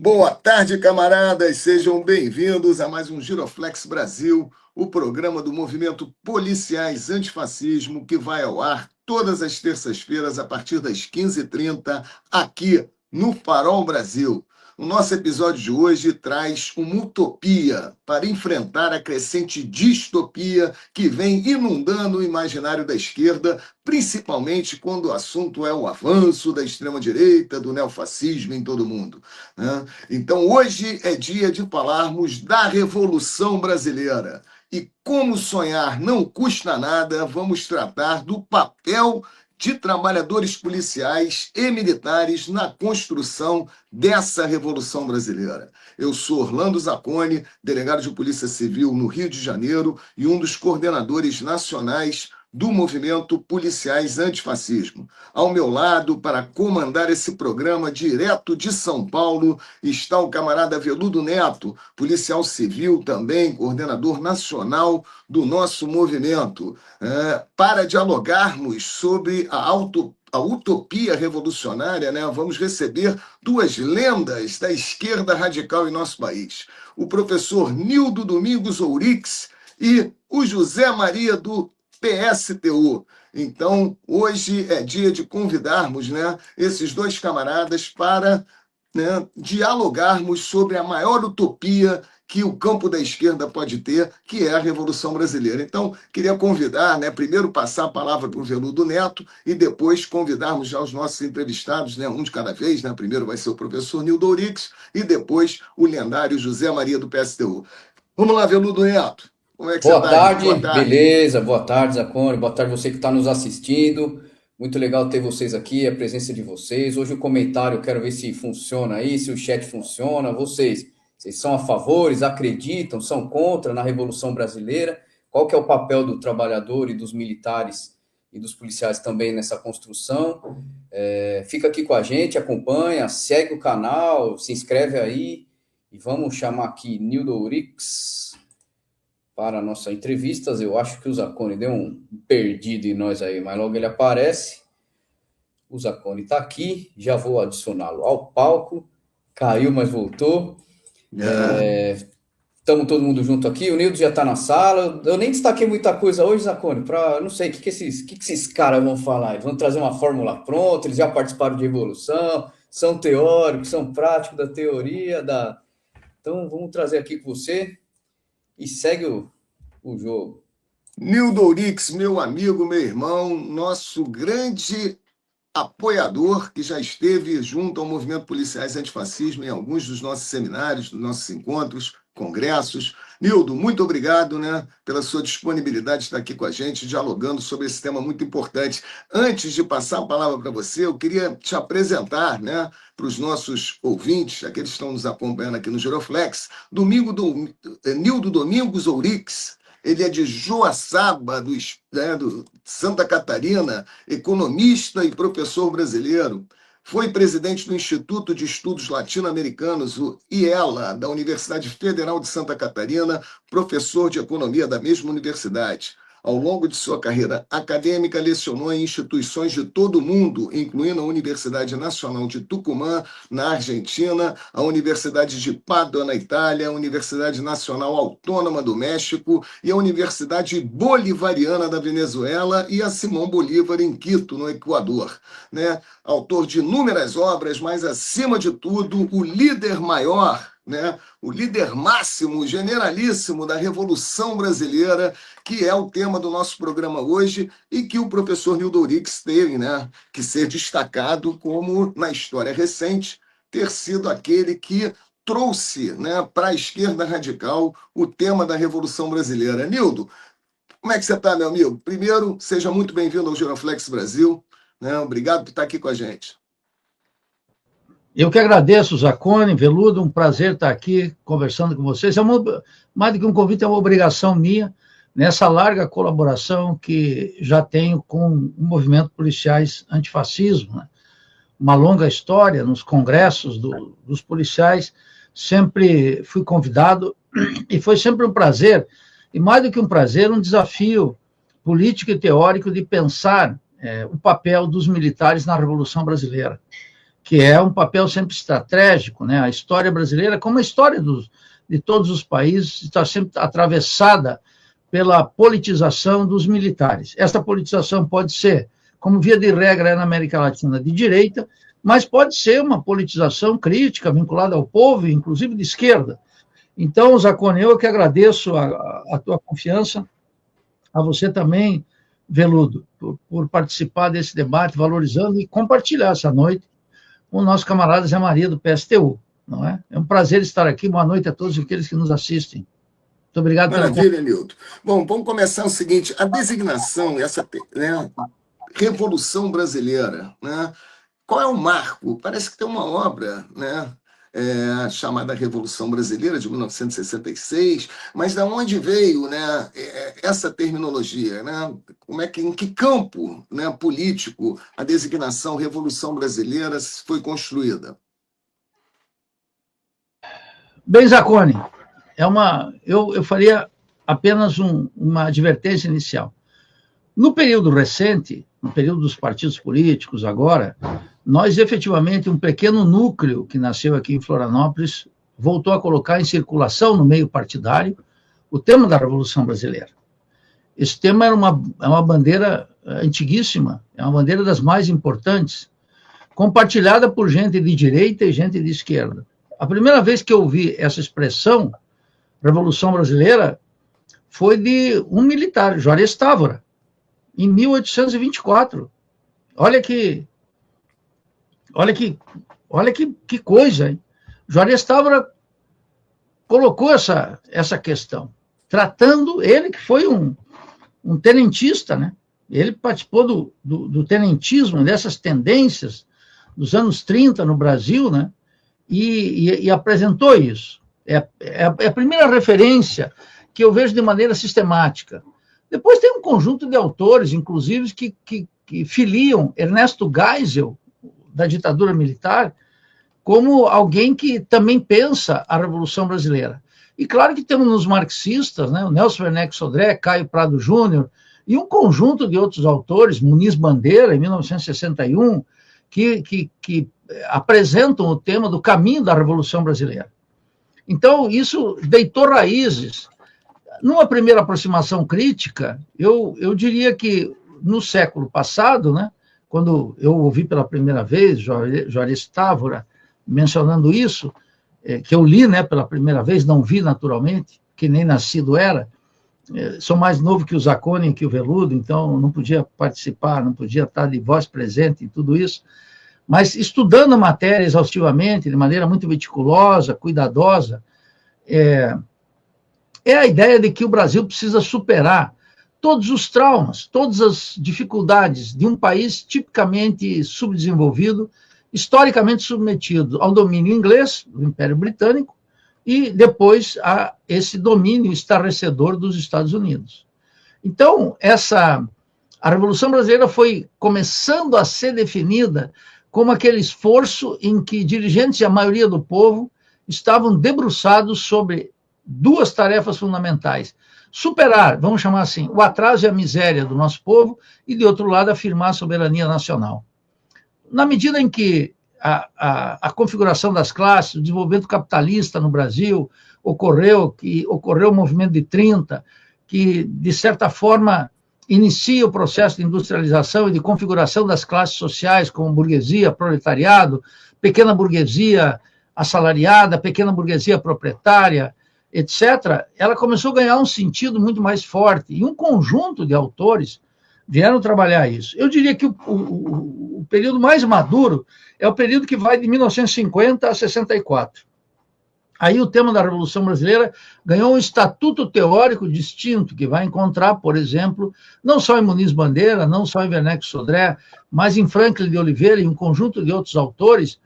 Boa tarde, camaradas. Sejam bem-vindos a mais um Giroflex Brasil, o programa do Movimento Policiais Antifascismo, que vai ao ar todas as terças-feiras a partir das 15h30, aqui no Farol Brasil. O nosso episódio de hoje traz uma utopia para enfrentar a crescente distopia que vem inundando o imaginário da esquerda, principalmente quando o assunto é o avanço da extrema-direita, do neofascismo em todo o mundo, né? Então, hoje é dia de falarmos da Revolução Brasileira. E como sonhar não custa nada, vamos tratar do papel de trabalhadores policiais e militares na construção dessa Revolução Brasileira. Eu sou Orlando Zacconi, delegado de Polícia Civil no Rio de Janeiro e um dos coordenadores nacionais do Movimento Policiais Antifascismo. Ao meu lado, para comandar esse programa direto de São Paulo, está o camarada Veludo Neto, policial civil também, coordenador nacional do nosso movimento, para dialogarmos sobre a utopia revolucionária, né? Vamos receber duas lendas da esquerda radical em nosso país. O professor Nildo Domingos Ourix e o José Maria do PSTU. Então, hoje é dia de convidarmos, né, esses dois camaradas para, né, dialogarmos sobre a maior utopia que o campo da esquerda pode ter, que é a Revolução Brasileira. Então, queria convidar, né, primeiro passar a palavra para o Veludo Neto e depois convidarmos já os nossos entrevistados, né, um de cada vez, né? Primeiro vai ser o professor Nildo Ourix e depois o lendário José Maria do PSTU. Vamos lá, Veludo Neto. Como é que você Boa está, irmão? tarde, Boa tarde. beleza? Boa tarde, Zacone. Boa tarde você que está nos assistindo. Muito legal ter vocês aqui, a presença de vocês. Hoje o comentário, eu quero ver se funciona aí, se o chat funciona. Vocês são a favor, acreditam, são contra na Revolução Brasileira? Qual que é o papel do trabalhador e dos militares e dos policiais também nessa construção? Fica aqui com a gente, acompanha, segue o canal, se inscreve aí e vamos chamar aqui Nildo Ourix para a nossa entrevista. Eu acho que o Zacconi deu um perdido em nós aí, mas logo ele aparece. O Zacconi está aqui, já vou adicioná-lo ao palco. Caiu, mas voltou. Estamos todo mundo junto aqui. O Nildo já está na sala. Eu nem destaquei muita coisa hoje, Zacconi, para não sei o que esses caras vão falar. Eles vão trazer uma fórmula pronta, eles já participaram de revolução, são teóricos, são práticos da teoria. Então, vamos trazer aqui com você. E segue o jogo. Nildo Ourix, meu amigo, meu irmão, nosso grande apoiador, que já esteve junto ao Movimento Policiais Antifascismo em alguns dos nossos seminários, dos nossos encontros, congressos. Nildo, muito obrigado, né, pela sua disponibilidade de estar aqui com a gente, dialogando sobre esse tema muito importante. Antes de passar a palavra para você, eu queria te apresentar, né, para os nossos ouvintes, aqueles que estão nos acompanhando aqui no Giroflex, Nildo Domingos Ourix. Ele é de Joaçaba, do Santa Catarina, economista e professor brasileiro. Foi presidente do Instituto de Estudos Latino-Americanos, o IELA, da Universidade Federal de Santa Catarina, professor de economia da mesma universidade. Ao longo de sua carreira acadêmica, lecionou em instituições de todo o mundo, incluindo a Universidade Nacional de Tucumã, na Argentina, a Universidade de Pádua, na Itália, a Universidade Nacional Autônoma do México e a Universidade Bolivariana da Venezuela e a Simão Bolívar, em Quito, no Equador, né? Autor de inúmeras obras, mas, acima de tudo, o líder maior, né, o líder máximo, generalíssimo da Revolução Brasileira, que é o tema do nosso programa hoje e que o professor Nildo Ourix teve, né, que ser destacado como, na história recente, ter sido aquele que trouxe, né, para a esquerda radical o tema da Revolução Brasileira. Nildo, como é que você está, meu amigo? Primeiro, seja muito bem-vindo ao Giroflex Brasil, né? Obrigado por estar aqui com a gente. Eu que agradeço, Zacconi, Veludo, um prazer estar aqui conversando com vocês. Mais do que um convite, é uma obrigação minha nessa larga colaboração que já tenho com o movimento Policiais Antifascismo, né? Uma longa história nos congressos dos policiais, sempre fui convidado e foi sempre um prazer, e mais do que um prazer, um desafio político e teórico de pensar o papel dos militares na Revolução Brasileira, que é um papel sempre estratégico, né? A história brasileira, como a história de todos os países, está sempre atravessada pela politização dos militares. Essa politização pode ser, como via de regra na América Latina, de direita, mas pode ser uma politização crítica, vinculada ao povo, inclusive de esquerda. Então, Zacone, eu que agradeço a tua confiança, a você também, Veludo, por participar desse debate, valorizando e compartilhar essa noite com o nosso camarada Zé Maria do PSTU. Não é? É um prazer estar aqui. Boa noite a todos aqueles que nos assistem. Muito obrigado pela Maravilha, Nilton. Bom, vamos começar o seguinte: a designação, essa, né, Revolução Brasileira, né? Qual é o marco? Parece que tem uma obra, né, chamada Revolução Brasileira, de 1966, mas de onde veio, né, essa terminologia? Né? Em que campo, né, político a designação Revolução Brasileira foi construída? Bem, Zacone, eu faria apenas uma advertência inicial. No período recente, no período dos partidos políticos agora, nós efetivamente, um pequeno núcleo que nasceu aqui em Florianópolis, voltou a colocar em circulação no meio partidário o tema da Revolução Brasileira. Esse tema é uma bandeira antiguíssima, é uma bandeira das mais importantes, compartilhada por gente de direita e gente de esquerda. A primeira vez que eu ouvi essa expressão, Revolução Brasileira, foi de um militar, Juarez Távora, em 1824. Olha que coisa, hein? Juarez Távora colocou essa questão, tratando, ele que foi um tenentista, né? Ele participou do tenentismo, dessas tendências dos anos 30 no Brasil, né? E apresentou isso. É a primeira referência que eu vejo de maneira sistemática. Depois tem um conjunto de autores, inclusive, que filiam Ernesto Geisel, da ditadura militar, como alguém que também pensa a Revolução Brasileira. E claro que temos nos marxistas, né, o Nelson Werneck Sodré, Caio Prado Júnior, e um conjunto de outros autores, Muniz Bandeira, em 1961, que apresentam o tema do caminho da Revolução Brasileira. Então, isso deitou raízes. Numa primeira aproximação crítica, eu diria que no século passado, né, quando eu ouvi pela primeira vez Juarez Távora mencionando isso, que eu li, né, pela primeira vez, não vi naturalmente, que nem nascido era, sou mais novo que o Zacone e que o Veludo, então não podia participar, não podia estar de voz presente em tudo isso, mas estudando a matéria exaustivamente, de maneira muito meticulosa, cuidadosa, é a ideia de que o Brasil precisa superar todos os traumas, todas as dificuldades de um país tipicamente subdesenvolvido, historicamente submetido ao domínio inglês, do Império Britânico, e depois a esse domínio estarrecedor dos Estados Unidos. Então, a Revolução Brasileira foi começando a ser definida como aquele esforço em que dirigentes e a maioria do povo estavam debruçados sobre duas tarefas fundamentais: superar, vamos chamar assim, o atraso e a miséria do nosso povo e, de outro lado, afirmar a soberania nacional. Na medida em que a configuração das classes, o desenvolvimento capitalista no Brasil ocorreu o movimento de 30, que, de certa forma, inicia o processo de industrialização e de configuração das classes sociais, como burguesia, proletariado, pequena burguesia assalariada, pequena burguesia proprietária, etc., ela começou a ganhar um sentido muito mais forte, e um conjunto de autores vieram trabalhar isso. Eu diria que o período mais maduro é o período que vai de 1950 a 64. Aí o tema da Revolução Brasileira ganhou um estatuto teórico distinto, que vai encontrar, por exemplo, não só em Muniz Bandeira, não só em Werneck Sodré, mas em Franklin de Oliveira e um conjunto de outros autores,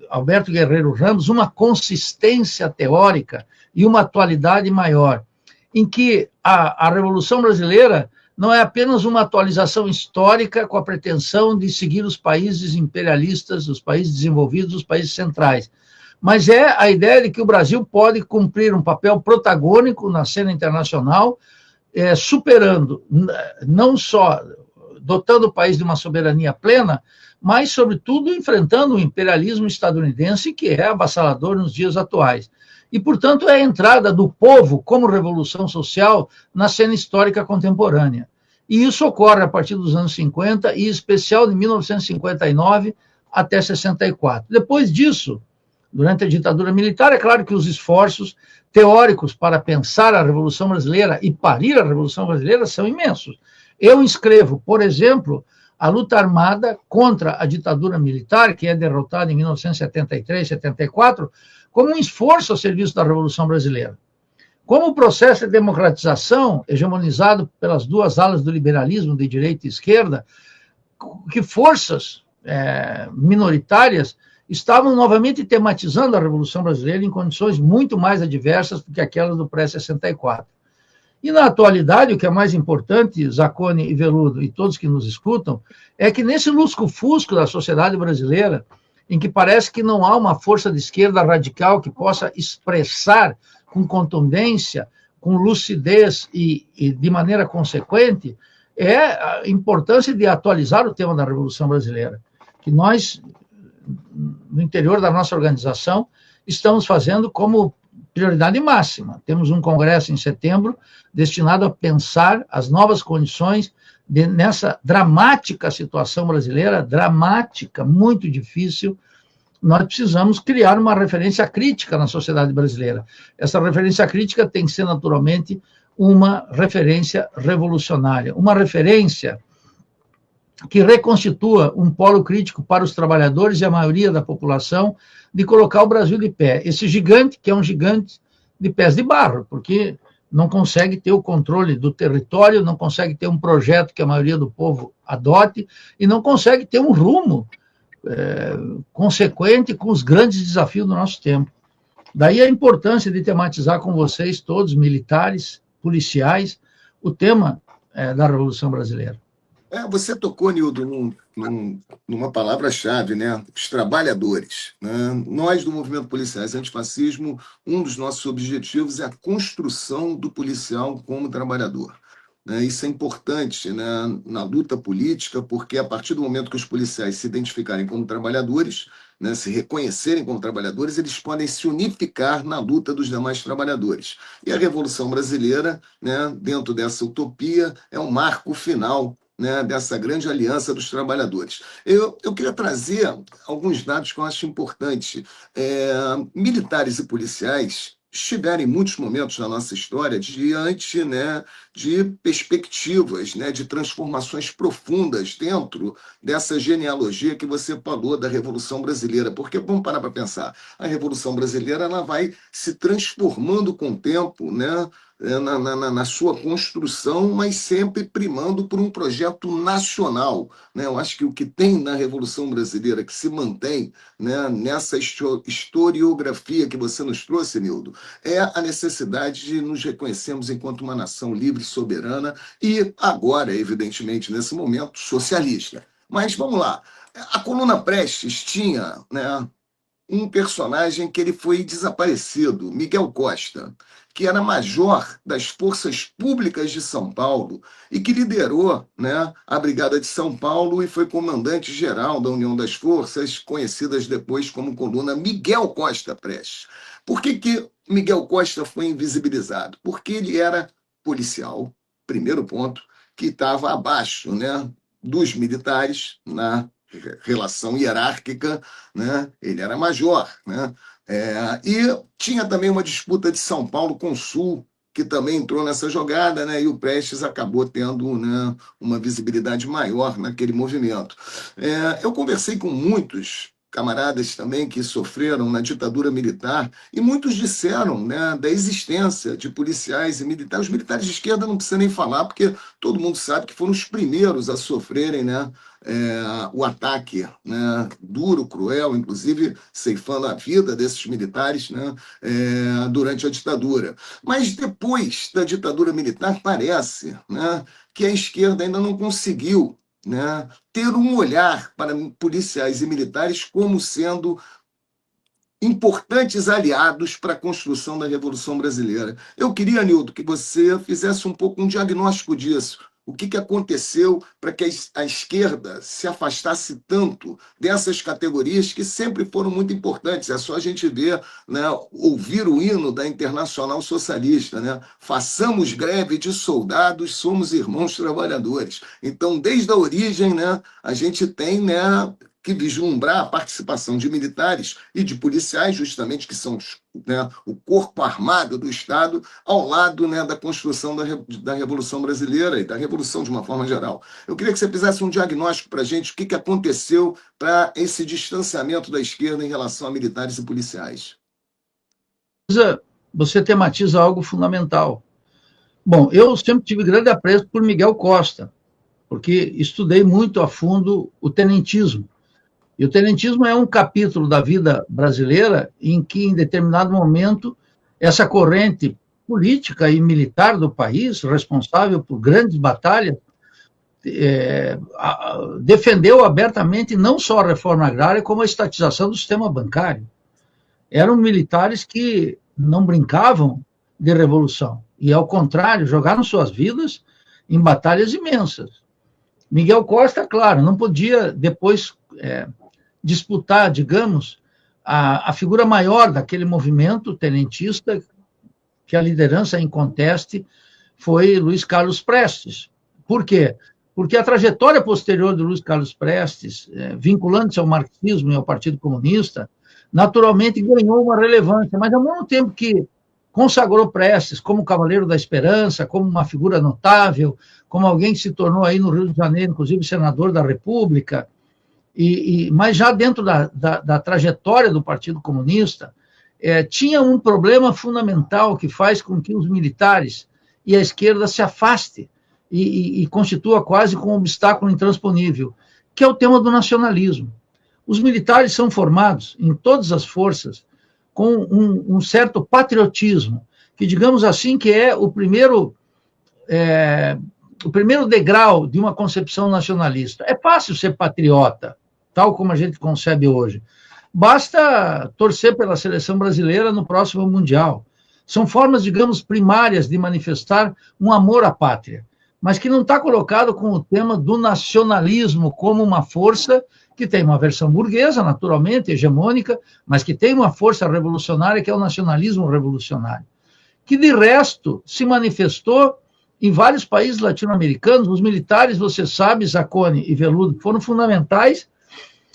Alberto Guerreiro Ramos, uma consistência teórica e uma atualidade maior, em que a Revolução Brasileira não é apenas uma atualização histórica com a pretensão de seguir os países imperialistas, os países desenvolvidos, os países centrais, mas é a ideia de que o Brasil pode cumprir um papel protagônico na cena internacional, superando não só dotando o país de uma soberania plena, mas, sobretudo, enfrentando o imperialismo estadunidense, que é avassalador nos dias atuais. E, portanto, é a entrada do povo como revolução social na cena histórica contemporânea. E isso ocorre a partir dos anos 50, e em especial de 1959 até 64. Depois disso, durante a ditadura militar, é claro que os esforços teóricos para pensar a Revolução Brasileira e parir a Revolução Brasileira são imensos. Eu inscrevo, por exemplo, a luta armada contra a ditadura militar, que é derrotada em 1973, 74, como um esforço a serviço da Revolução Brasileira. Como o processo de democratização, hegemonizado pelas duas alas do liberalismo, de direita e esquerda, que forças minoritárias estavam novamente tematizando a Revolução Brasileira em condições muito mais adversas do que aquelas do pré-64. E, na atualidade, o que é mais importante, Zacone e Veludo, e todos que nos escutam, é que nesse lusco-fusco da sociedade brasileira, em que parece que não há uma força de esquerda radical que possa expressar com contundência, com lucidez e de maneira consequente, é a importância de atualizar o tema da Revolução Brasileira, que nós, no interior da nossa organização, estamos fazendo como prioridade máxima. Temos um congresso em setembro destinado a pensar as novas condições nessa dramática situação brasileira, dramática, muito difícil. Nós precisamos criar uma referência crítica na sociedade brasileira. Essa referência crítica tem que ser, naturalmente, uma referência revolucionária, uma referência que reconstitua um polo crítico para os trabalhadores e a maioria da população de colocar o Brasil de pé. Esse gigante, que é um gigante de pés de barro, porque não consegue ter o controle do território, não consegue ter um projeto que a maioria do povo adote e não consegue ter um rumo consequente com os grandes desafios do nosso tempo. Daí a importância de tematizar com vocês, todos, militares, policiais, o tema da Revolução Brasileira. Você tocou, Nildo, numa palavra-chave, né? Os trabalhadores. Né? Nós, do Movimento Policiais Antifascismo, um dos nossos objetivos é a construção do policial como trabalhador. Né? Isso é importante, né, na luta política, porque a partir do momento que os policiais se identificarem como trabalhadores, né, se reconhecerem como trabalhadores, eles podem se unificar na luta dos demais trabalhadores. E a Revolução Brasileira, né, dentro dessa utopia, é um marco final, né, dessa grande aliança dos trabalhadores. Eu queria trazer alguns dados que eu acho importantes. Militares e policiais estiveram em muitos momentos na nossa história diante, né, de perspectivas, né, de transformações profundas dentro dessa genealogia que você falou da Revolução Brasileira. Porque, vamos parar para pensar, a Revolução Brasileira ela vai se transformando com o tempo, né, na sua construção, mas sempre primando por um projeto nacional. Né? Eu acho que o que tem na Revolução Brasileira, que se mantém, né, nessa historiografia que você nos trouxe, Nildo, é a necessidade de nos reconhecermos enquanto uma nação livre, soberana e, agora, evidentemente, nesse momento, socialista. Mas vamos lá. A coluna Prestes tinha, né, um personagem que ele foi desaparecido, Miguel Costa, que era major das Forças Públicas de São Paulo e que liderou, né, a Brigada de São Paulo e foi comandante-geral da União das Forças, conhecidas depois como coluna Miguel Costa Prestes. Por que Miguel Costa foi invisibilizado? Porque ele era policial, primeiro ponto, que estava abaixo, né, dos militares na relação hierárquica, né? Ele era major, né? E tinha também uma disputa de São Paulo com o Sul, que também entrou nessa jogada, né? E o Prestes acabou tendo, né, uma visibilidade maior naquele movimento. Eu conversei com muitos camaradas também que sofreram na ditadura militar, e muitos disseram, né, da existência de policiais e militares. Os militares de esquerda não precisa nem falar, porque todo mundo sabe que foram os primeiros a sofrerem, né, o ataque, né, duro, cruel, inclusive ceifando a vida desses militares, né, durante a ditadura. Mas depois da ditadura militar, parece, né, que a esquerda ainda não conseguiu, né, ter um olhar para policiais e militares como sendo importantes aliados para a construção da Revolução Brasileira. Eu queria, Nildo, que você fizesse um pouco um diagnóstico disso. O que aconteceu para que a esquerda se afastasse tanto dessas categorias que sempre foram muito importantes? É só a gente ver, né, ouvir o hino da Internacional Socialista, né? Façamos greve de soldados, somos irmãos trabalhadores. Então, desde a origem, né, a gente tem, né, que vislumbrar a participação de militares e de policiais, justamente, que são né, o corpo armado do Estado, ao lado, né, da construção da Revolução Brasileira e da Revolução de uma forma geral. Eu queria que você fizesse um diagnóstico para a gente, o que aconteceu para esse distanciamento da esquerda em relação a militares e policiais. Você tematiza algo fundamental. Bom, eu sempre tive grande apreço por Miguel Costa, porque estudei muito a fundo o tenentismo. E o tenentismo é um capítulo da vida brasileira em que, em determinado momento, essa corrente política e militar do país, responsável por grandes batalhas, defendeu abertamente não só a reforma agrária, como a estatização do sistema bancário. Eram militares que não brincavam de revolução, e, ao contrário, jogaram suas vidas em batalhas imensas. Miguel Costa, claro, não podia depois disputar, digamos, a figura maior daquele movimento tenentista, que a liderança em conteste foi Luiz Carlos Prestes. Por quê? Porque a trajetória posterior de Luiz Carlos Prestes, vinculando-se ao marxismo e ao Partido Comunista, naturalmente ganhou uma relevância, mas ao mesmo tempo que consagrou Prestes como Cavaleiro da Esperança, como uma figura notável, como alguém que se tornou aí no Rio de Janeiro, inclusive senador da República, mas já dentro da trajetória do Partido Comunista, tinha um problema fundamental que faz com que os militares e a esquerda se afastem e constitua quase como um obstáculo intransponível, que é o tema do nacionalismo. Os militares são formados em todas as forças com um certo patriotismo, que, digamos assim, que é o primeiro degrau de uma concepção nacionalista. É fácil ser patriota, tal como a gente concebe hoje. Basta torcer pela seleção brasileira no próximo Mundial. São formas, digamos, primárias de manifestar um amor à pátria, mas que não está colocado com o tema do nacionalismo como uma força que tem uma versão burguesa, naturalmente, hegemônica, mas que tem uma força revolucionária, que é o nacionalismo revolucionário, que, de resto, se manifestou em vários países latino-americanos. Os militares, você sabe, Zacconi e Veludo, foram fundamentais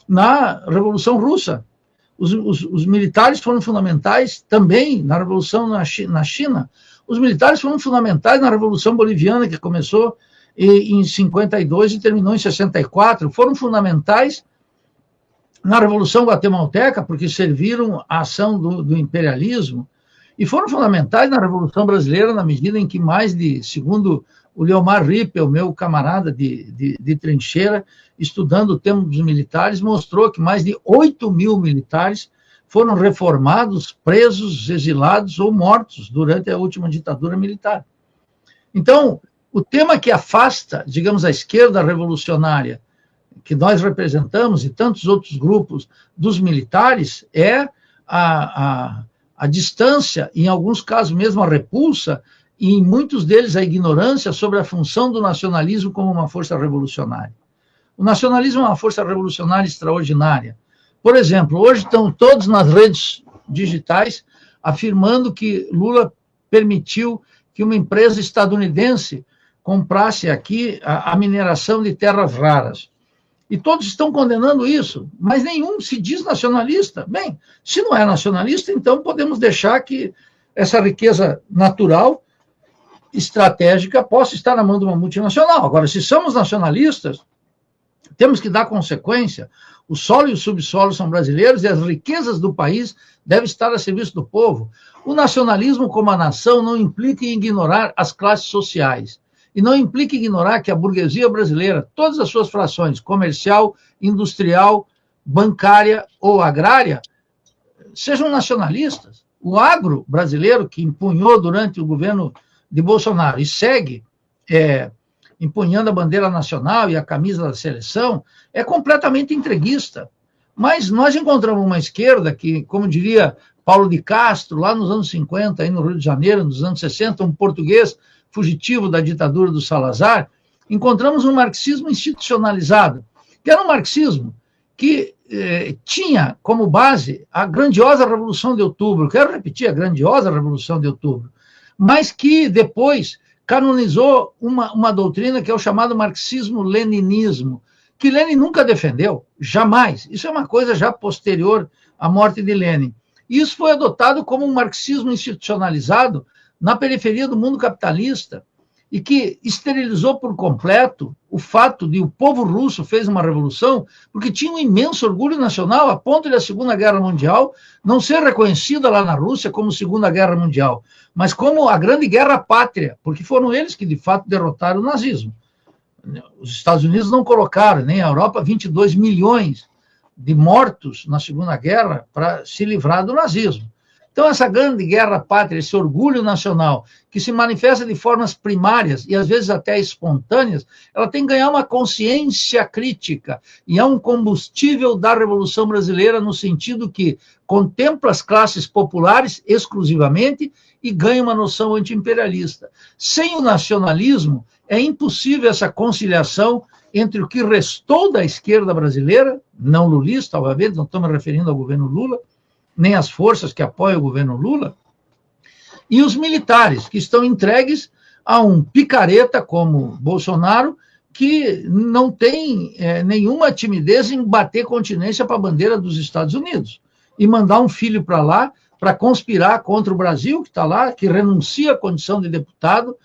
na Revolução Russa. Os militares foram fundamentais também na Revolução na China. Os militares foram fundamentais na Revolução Boliviana, que começou em 52 e terminou em 64. Foram fundamentais na Revolução Guatemalteca, porque serviram à ação do imperialismo, e foram fundamentais na Revolução Brasileira, na medida em que segundo o Leomar Rippel, meu camarada de trincheira, estudando o tema dos militares, mostrou que mais de 8.000 militares foram reformados, presos, exilados ou mortos durante a última ditadura militar. Então, o tema que afasta, digamos, a esquerda revolucionária, que nós representamos, e tantos outros grupos dos militares, é a distância, em alguns casos mesmo a repulsa, e em muitos deles a ignorância sobre a função do nacionalismo como uma força revolucionária. O nacionalismo é uma força revolucionária extraordinária. Por exemplo, hoje estão todos nas redes digitais afirmando que Lula permitiu que uma empresa estadunidense comprasse aqui a mineração de terras raras. E todos estão condenando isso, mas nenhum se diz nacionalista. Bem, se não é nacionalista, então podemos deixar que essa riqueza natural, estratégica, possa estar na mão de uma multinacional. Agora, se somos nacionalistas, temos que dar consequência. O solo e o subsolo são brasileiros e as riquezas do país devem estar a serviço do povo. O nacionalismo como a nação não implica em ignorar as classes sociais. E não implica ignorar que a burguesia brasileira, todas as suas frações, comercial, industrial, bancária ou agrária, sejam nacionalistas. O agro brasileiro, que empunhou durante o governo de Bolsonaro e segue empunhando a bandeira nacional e a camisa da seleção, é completamente entreguista. Mas nós encontramos uma esquerda que, como diria Paulo de Castro, lá nos anos 50, aí no Rio de Janeiro, nos anos 60, um português fugitivo da ditadura do Salazar, encontramos um marxismo institucionalizado, que era um marxismo que tinha como base a grandiosa Revolução de Outubro, quero repetir, a grandiosa Revolução de Outubro, mas que depois canonizou uma doutrina que é o chamado marxismo-leninismo, que Lenin nunca defendeu, jamais. Isso é uma coisa já posterior à morte de Lenin. Isso foi adotado como um marxismo institucionalizado na periferia do mundo capitalista e que esterilizou por completo o fato de o povo russo fez uma revolução porque tinha um imenso orgulho nacional a ponto de a Segunda Guerra Mundial não ser reconhecida lá na Rússia como Segunda Guerra Mundial, mas como a Grande Guerra Pátria, porque foram eles que de fato derrotaram o nazismo. Os Estados Unidos não colocaram, nem a Europa, 22 milhões de mortos na Segunda Guerra para se livrar do nazismo. Então, essa grande guerra pátria, esse orgulho nacional, que se manifesta de formas primárias e às vezes até espontâneas, ela tem que ganhar uma consciência crítica e é um combustível da Revolução Brasileira no sentido que contempla as classes populares exclusivamente e ganha uma noção anti-imperialista. Sem o nacionalismo, é impossível essa conciliação entre o que restou da esquerda brasileira, não lulista, obviamente, não estou me referindo ao governo Lula, nem as forças que apoiam o governo Lula, e os militares, que estão entregues a um picareta como Bolsonaro, que não tem nenhuma timidez em bater continência para a bandeira dos Estados Unidos e mandar um filho para lá para conspirar contra o Brasil, que está lá, que renuncia à condição de deputado,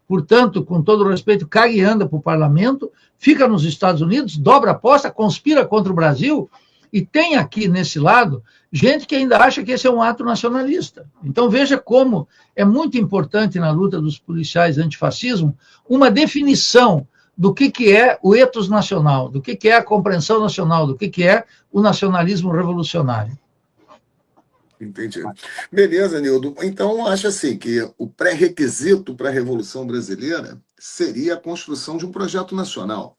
portanto, com todo o respeito, caga e anda para o parlamento, fica nos Estados Unidos, dobra a aposta, conspira contra o Brasil, e tem aqui, nesse lado, gente que ainda acha que esse é um ato nacionalista. Então, veja como é muito importante na luta dos policiais antifascismo uma definição do que é o ethos nacional, do que é a compreensão nacional, do que é o nacionalismo revolucionário. Entendi. Beleza, Nildo. Então, acho assim que o pré-requisito para a Revolução Brasileira seria a construção de um projeto nacional.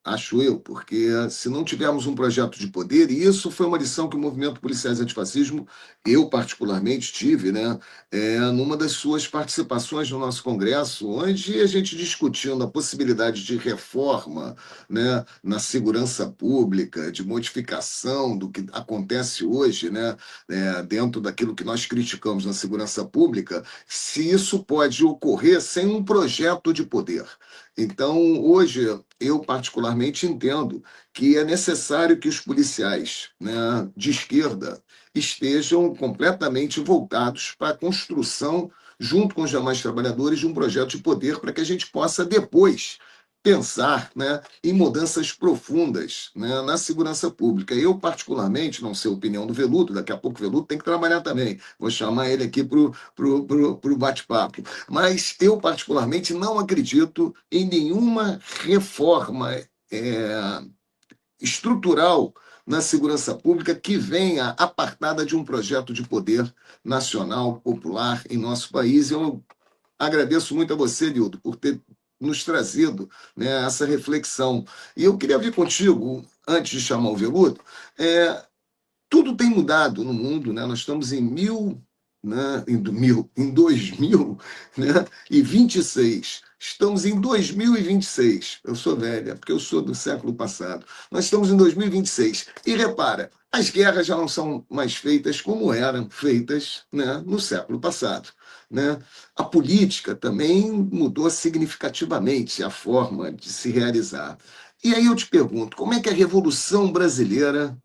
Acho eu, porque se não tivermos um projeto de poder, e isso foi uma lição que o Movimento Policiais Antifascismo, eu particularmente tive, né, numa das suas participações no nosso congresso, onde a gente discutindo a possibilidade de reforma, né, na segurança pública, de modificação do que acontece hoje, né, dentro daquilo que nós criticamos na segurança pública, se isso pode ocorrer sem um projeto de poder. Então, hoje, eu particularmente entendo que é necessário que os policiais, né, de esquerda estejam completamente voltados para a construção, junto com os demais trabalhadores, de um projeto de poder para que a gente possa depois pensar, né, em mudanças profundas, né, na segurança pública. Eu, particularmente, não sei a opinião do Veludo, daqui a pouco o Veludo tem que trabalhar também, vou chamar ele aqui para o bate-papo, mas eu, particularmente, não acredito em nenhuma reforma estrutural na segurança pública que venha apartada de um projeto de poder nacional, popular em nosso país. Eu agradeço muito a você, Nildo, por ter nos trazido, né, essa reflexão. E eu queria ver contigo, antes de chamar o Veludo, tudo tem mudado no mundo, né? Nós estamos em 2026. Estamos em 2026. Eu sou velha, porque eu sou do século passado. Nós estamos em 2026. E repara, as guerras já não são mais feitas como eram feitas, né, no século passado. Né? A política também mudou significativamente a forma de se realizar. E aí eu te pergunto, como é que a Revolução Brasileira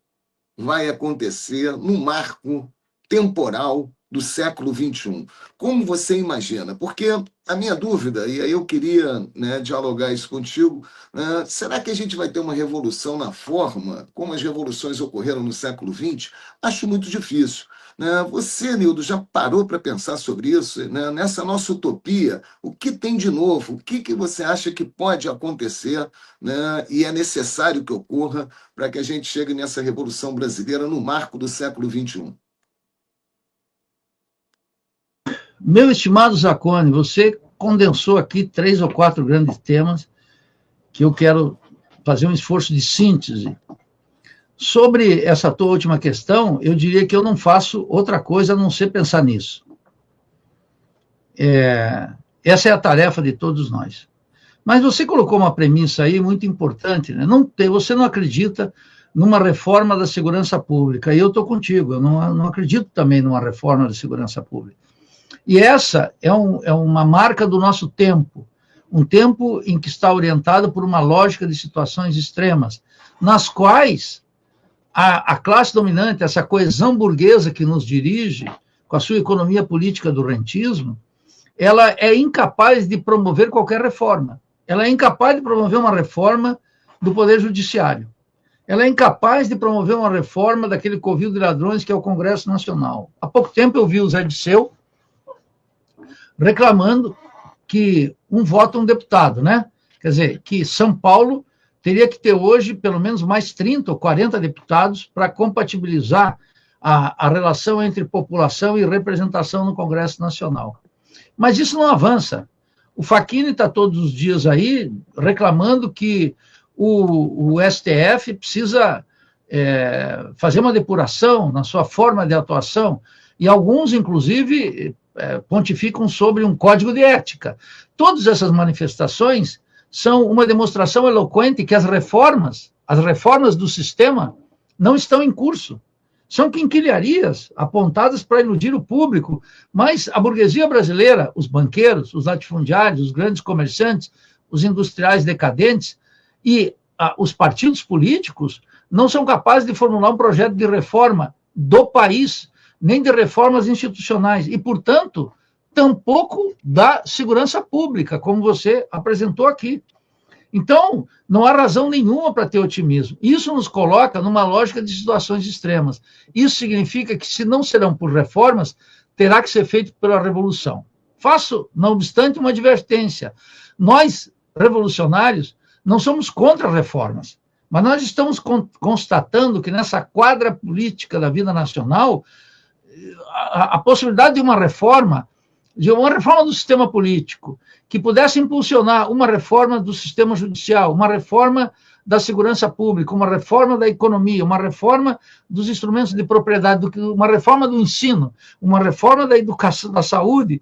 vai acontecer no marco temporal do século XXI? Como você imagina? Porque a minha dúvida, e aí eu queria, né, dialogar isso contigo, será que a gente vai ter uma revolução na forma como as revoluções ocorreram no século XX? Acho muito difícil. Você, Nildo, já parou para pensar sobre isso? Né? Nessa nossa utopia, o que tem de novo? O que você acha que pode acontecer, né, e é necessário que ocorra para que a gente chegue nessa Revolução Brasileira no marco do século XXI? Meu estimado Zacone, você condensou aqui 3 ou 4 grandes temas que eu quero fazer um esforço de síntese. Sobre essa tua última questão, eu diria que eu não faço outra coisa a não ser pensar nisso. Essa é a tarefa de todos nós. Mas você colocou uma premissa aí muito importante, né? Você não acredita numa reforma da segurança pública, e eu estou contigo, eu não acredito também numa reforma da segurança pública. E essa é uma marca do nosso tempo, um tempo em que está orientado por uma lógica de situações extremas, nas quais a classe dominante, essa coesão burguesa que nos dirige, com a sua economia política do rentismo, ela é incapaz de promover qualquer reforma. Ela é incapaz de promover uma reforma do Poder Judiciário. Ela é incapaz de promover uma reforma daquele covil de ladrões que é o Congresso Nacional. Há pouco tempo eu vi o Zé Disseu reclamando que um voto um deputado, né? Quer dizer, que São Paulo teria que ter hoje pelo menos mais 30 ou 40 deputados para compatibilizar a relação entre população e representação no Congresso Nacional. Mas isso não avança. O Facchini está todos os dias aí reclamando que o STF precisa fazer uma depuração na sua forma de atuação, e alguns, inclusive, pontificam sobre um código de ética. Todas essas manifestações são uma demonstração eloquente que as reformas do sistema não estão em curso. São quinquilharias apontadas para iludir o público, mas a burguesia brasileira, os banqueiros, os latifundiários, os grandes comerciantes, os industriais decadentes e os partidos políticos não são capazes de formular um projeto de reforma do país, nem de reformas institucionais, e, portanto, tampouco da segurança pública, como você apresentou aqui. Então, não há razão nenhuma para ter otimismo. Isso nos coloca numa lógica de situações extremas. Isso significa que, se não serão por reformas, terá que ser feito pela revolução. Faço, não obstante, uma advertência. Nós, revolucionários, não somos contra reformas, mas nós estamos constatando que nessa quadra política da vida nacional, a possibilidade de uma reforma do sistema político, que pudesse impulsionar uma reforma do sistema judicial, uma reforma da segurança pública, uma reforma da economia, uma reforma dos instrumentos de propriedade, uma reforma do ensino, uma reforma da educação, da saúde,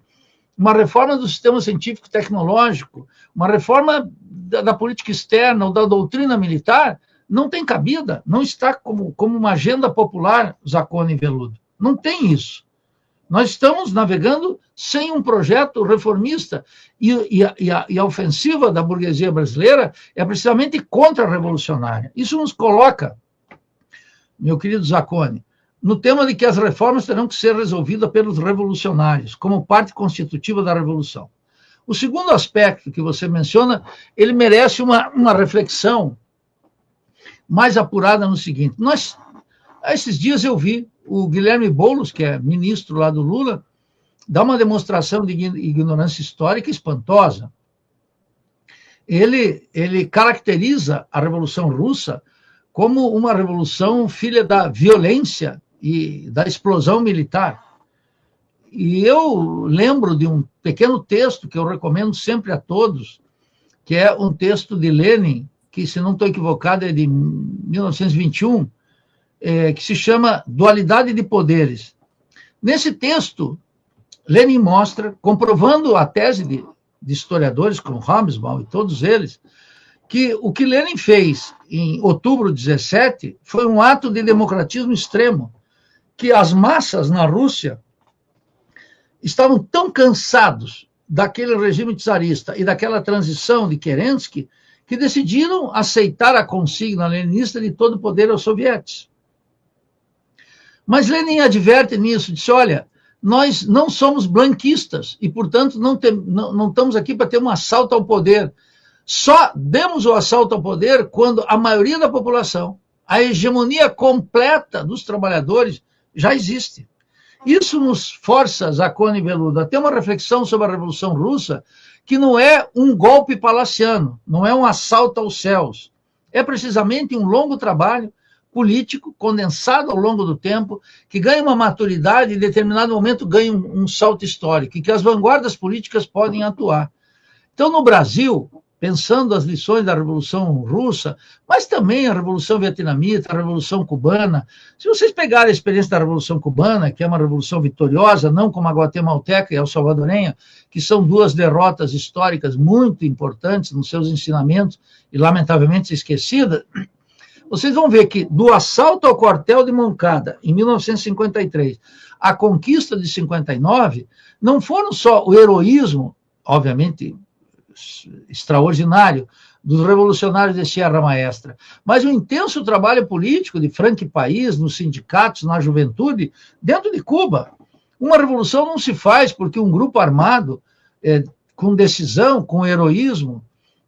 uma reforma do sistema científico e tecnológico, uma reforma da política externa ou da doutrina militar, não tem cabida, não está como uma agenda popular, Zacconi e Veludo. Não tem isso. Nós estamos navegando sem um projeto reformista, e a ofensiva da burguesia brasileira é precisamente contra-revolucionária. Isso nos coloca, meu querido Zacconi, no tema de que as reformas terão que ser resolvidas pelos revolucionários, como parte constitutiva da revolução. O segundo aspecto que você menciona, ele merece uma reflexão mais apurada no seguinte. Esses dias eu vi o Guilherme Boulos, que é ministro lá do Lula, dá uma demonstração de ignorância histórica espantosa. Ele caracteriza a Revolução Russa como uma revolução filha da violência e da explosão militar. E eu lembro de um pequeno texto que eu recomendo sempre a todos, que é um texto de Lenin, que, se não estou equivocado, é de 1921, que se chama Dualidade de Poderes. Nesse texto, Lenin mostra, comprovando a tese de historiadores como Hobsbawm e todos eles, que o que Lenin fez em outubro de 17 foi um ato de democratismo extremo, que as massas na Rússia estavam tão cansados daquele regime czarista e daquela transição de Kerensky, que decidiram aceitar a consigna leninista de todo o poder aos sovietes. Mas Lenin adverte nisso, disse, olha, nós não somos blanquistas e, portanto, não estamos aqui para ter um assalto ao poder. Só demos o assalto ao poder quando a maioria da população, a hegemonia completa dos trabalhadores, já existe. Isso nos força, Zacconi e Veludo, a ter uma reflexão sobre a Revolução Russa, que não é um golpe palaciano, não é um assalto aos céus. É precisamente um longo trabalho político, condensado ao longo do tempo, que ganha uma maturidade e, em determinado momento, ganha um salto histórico, e que as vanguardas políticas podem atuar. Então, no Brasil, pensando as lições da Revolução Russa, mas também a Revolução Vietnamita, a Revolução Cubana. Se vocês pegarem a experiência da Revolução Cubana, que é uma revolução vitoriosa, não como a guatemalteca e a salvadorenha, que são duas derrotas históricas muito importantes nos seus ensinamentos e, lamentavelmente, esquecidas, vocês vão ver que do assalto ao quartel de Moncada, em 1953, à conquista de 59, não foram só o heroísmo, obviamente, extraordinário, dos revolucionários de Sierra Maestra, mas o intenso trabalho político de Frank País, nos sindicatos, na juventude, dentro de Cuba. Uma revolução não se faz porque um grupo armado, com decisão, com heroísmo,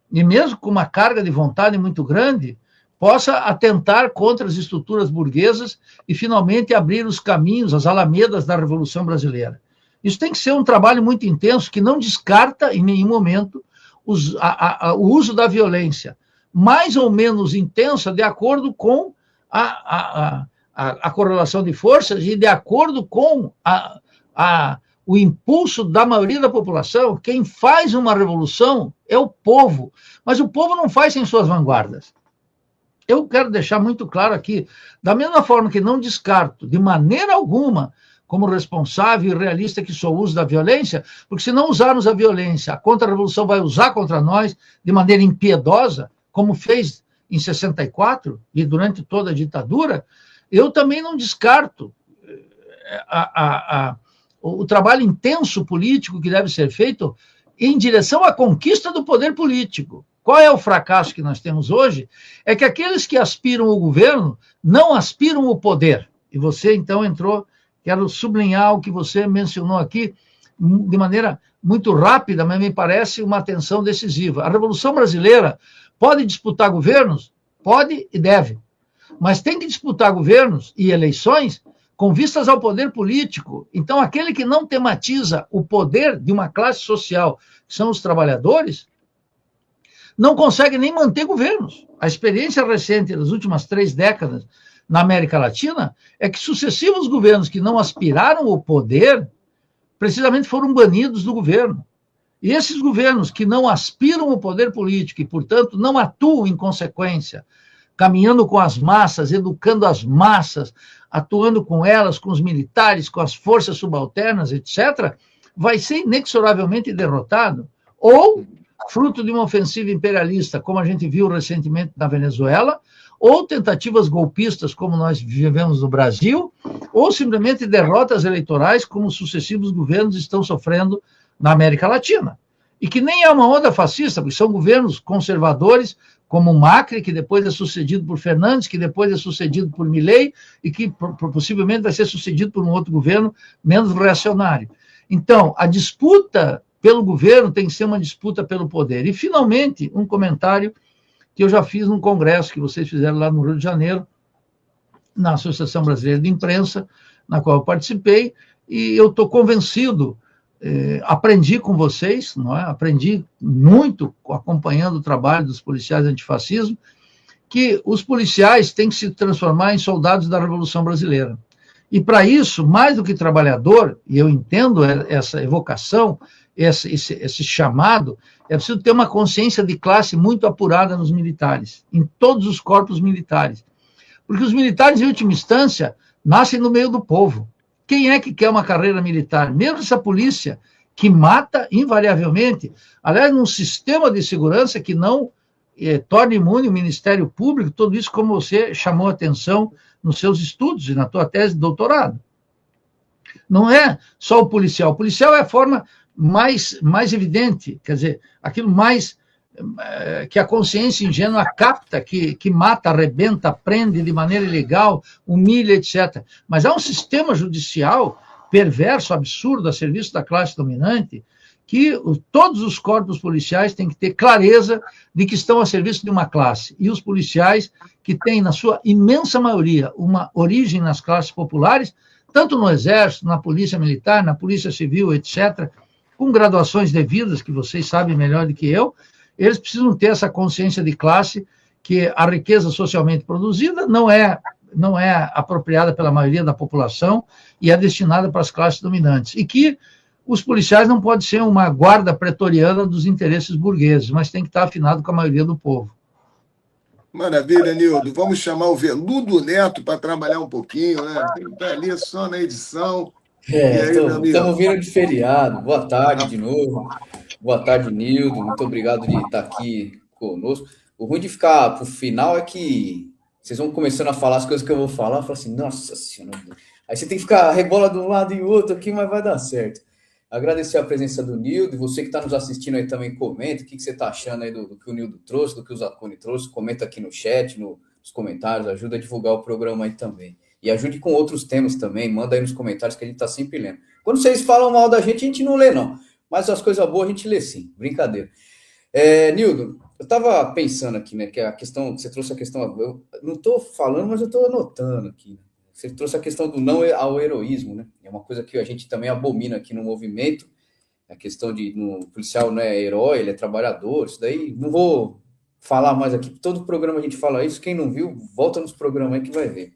e mesmo com uma carga de vontade muito grande, possa atentar contra as estruturas burguesas e, finalmente, abrir os caminhos, as alamedas da Revolução Brasileira. Isso tem que ser um trabalho muito intenso, que não descarta, em nenhum momento, o uso da violência, mais ou menos intensa, de acordo com a correlação de forças e de acordo com o impulso da maioria da população. Quem faz uma revolução é o povo, mas o povo não faz sem suas vanguardas. Eu quero deixar muito claro aqui, da mesma forma que não descarto, de maneira alguma, como responsável e realista que sou, o uso da violência, porque se não usarmos a violência, a contra-revolução vai usar contra nós de maneira impiedosa, como fez em 64 e durante toda a ditadura. Eu também não descarto o trabalho intenso político que deve ser feito em direção à conquista do poder político. Qual é o fracasso que nós temos hoje? É que aqueles que aspiram o governo não aspiram o poder. E você, então, entrou... Quero sublinhar o que você mencionou aqui de maneira muito rápida, mas me parece uma atenção decisiva. A Revolução Brasileira pode disputar governos? Pode e deve. Mas tem que disputar governos e eleições com vistas ao poder político. Então, aquele que não tematiza o poder de uma classe social, que são os trabalhadores, não consegue nem manter governos. A experiência recente das últimas 3 décadas na América Latina, é que sucessivos governos que não aspiraram ao poder, precisamente foram banidos do governo. E esses governos que não aspiram ao poder político e, portanto, não atuam em consequência, caminhando com as massas, educando as massas, atuando com elas, com os militares, com as forças subalternas, etc., vai ser inexoravelmente derrotado. Ou, fruto de uma ofensiva imperialista, como a gente viu recentemente na Venezuela, ou tentativas golpistas, como nós vivemos no Brasil, ou simplesmente derrotas eleitorais, como sucessivos governos estão sofrendo na América Latina. E que nem é uma onda fascista, porque são governos conservadores, como o Macri, que depois é sucedido por Fernandes, que depois é sucedido por Milei, e que possivelmente vai ser sucedido por um outro governo menos reacionário. Então, a disputa pelo governo tem que ser uma disputa pelo poder. E, finalmente, um comentário que eu já fiz num congresso que vocês fizeram lá no Rio de Janeiro, na Associação Brasileira de Imprensa, na qual eu participei, e eu estou convencido, aprendi com vocês, não é? Aprendi muito acompanhando o trabalho dos policiais antifascismo, que os policiais têm que se transformar em soldados da Revolução Brasileira. E, para isso, mais do que trabalhador, e eu entendo essa evocação, esse chamado, é preciso ter uma consciência de classe muito apurada nos militares, em todos os corpos militares. Porque os militares, em última instância, nascem no meio do povo. Quem é que quer uma carreira militar? Mesmo essa polícia que mata invariavelmente, aliás, num sistema de segurança que não torna imune o Ministério Público, tudo isso como você chamou a atenção nos seus estudos e na tua tese de doutorado. Não é só o policial é a forma mais evidente, quer dizer, aquilo mais que a consciência ingênua capta, que mata, arrebenta, prende de maneira ilegal, humilha, etc. Mas há um sistema judicial perverso, absurdo, a serviço da classe dominante, que todos os corpos policiais têm que ter clareza de que estão a serviço de uma classe. E os policiais, que têm, na sua imensa maioria, uma origem nas classes populares, tanto no Exército, na Polícia Militar, na Polícia Civil, etc., com graduações devidas, que vocês sabem melhor do que eu, eles precisam ter essa consciência de classe, que a riqueza socialmente produzida não é apropriada pela maioria da população e é destinada para as classes dominantes. E que os policiais não podem ser uma guarda pretoriana dos interesses burgueses, mas tem que estar afinado com a maioria do povo. Maravilha, Nildo. Vamos chamar o Veludo Neto para trabalhar um pouquinho, né? Ele está ali só na edição. E aí, meu amigo? Estamos vindo de feriado. Boa tarde de novo. Boa tarde, Nildo. Muito obrigado de estar aqui conosco. O ruim de ficar para o final é que vocês vão começando a falar as coisas que eu vou falar, eu falo assim, nossa senhora. Aí você tem que ficar rebola de um lado e outro aqui, mas vai dar certo. Agradecer a presença do Nildo, e você que está nos assistindo aí também comenta, o que você está achando aí do que o Nildo trouxe, do que o Zacconi trouxe, comenta aqui no chat, nos comentários, ajuda a divulgar o programa aí também. E ajude com outros temas também, manda aí nos comentários que a gente está sempre lendo. Quando vocês falam mal da gente não lê não, mas as coisas boas a gente lê sim, brincadeira. Nildo, eu estava pensando aqui, né, que a questão, você trouxe a questão, eu não estou falando, mas eu estou anotando aqui, né? Você trouxe a questão do não ao heroísmo, né? É uma coisa que a gente também abomina aqui no movimento, a questão de o policial não é herói, ele é trabalhador, isso daí não vou falar mais aqui, todo programa a gente fala isso, quem não viu, volta nos programas aí que vai ver.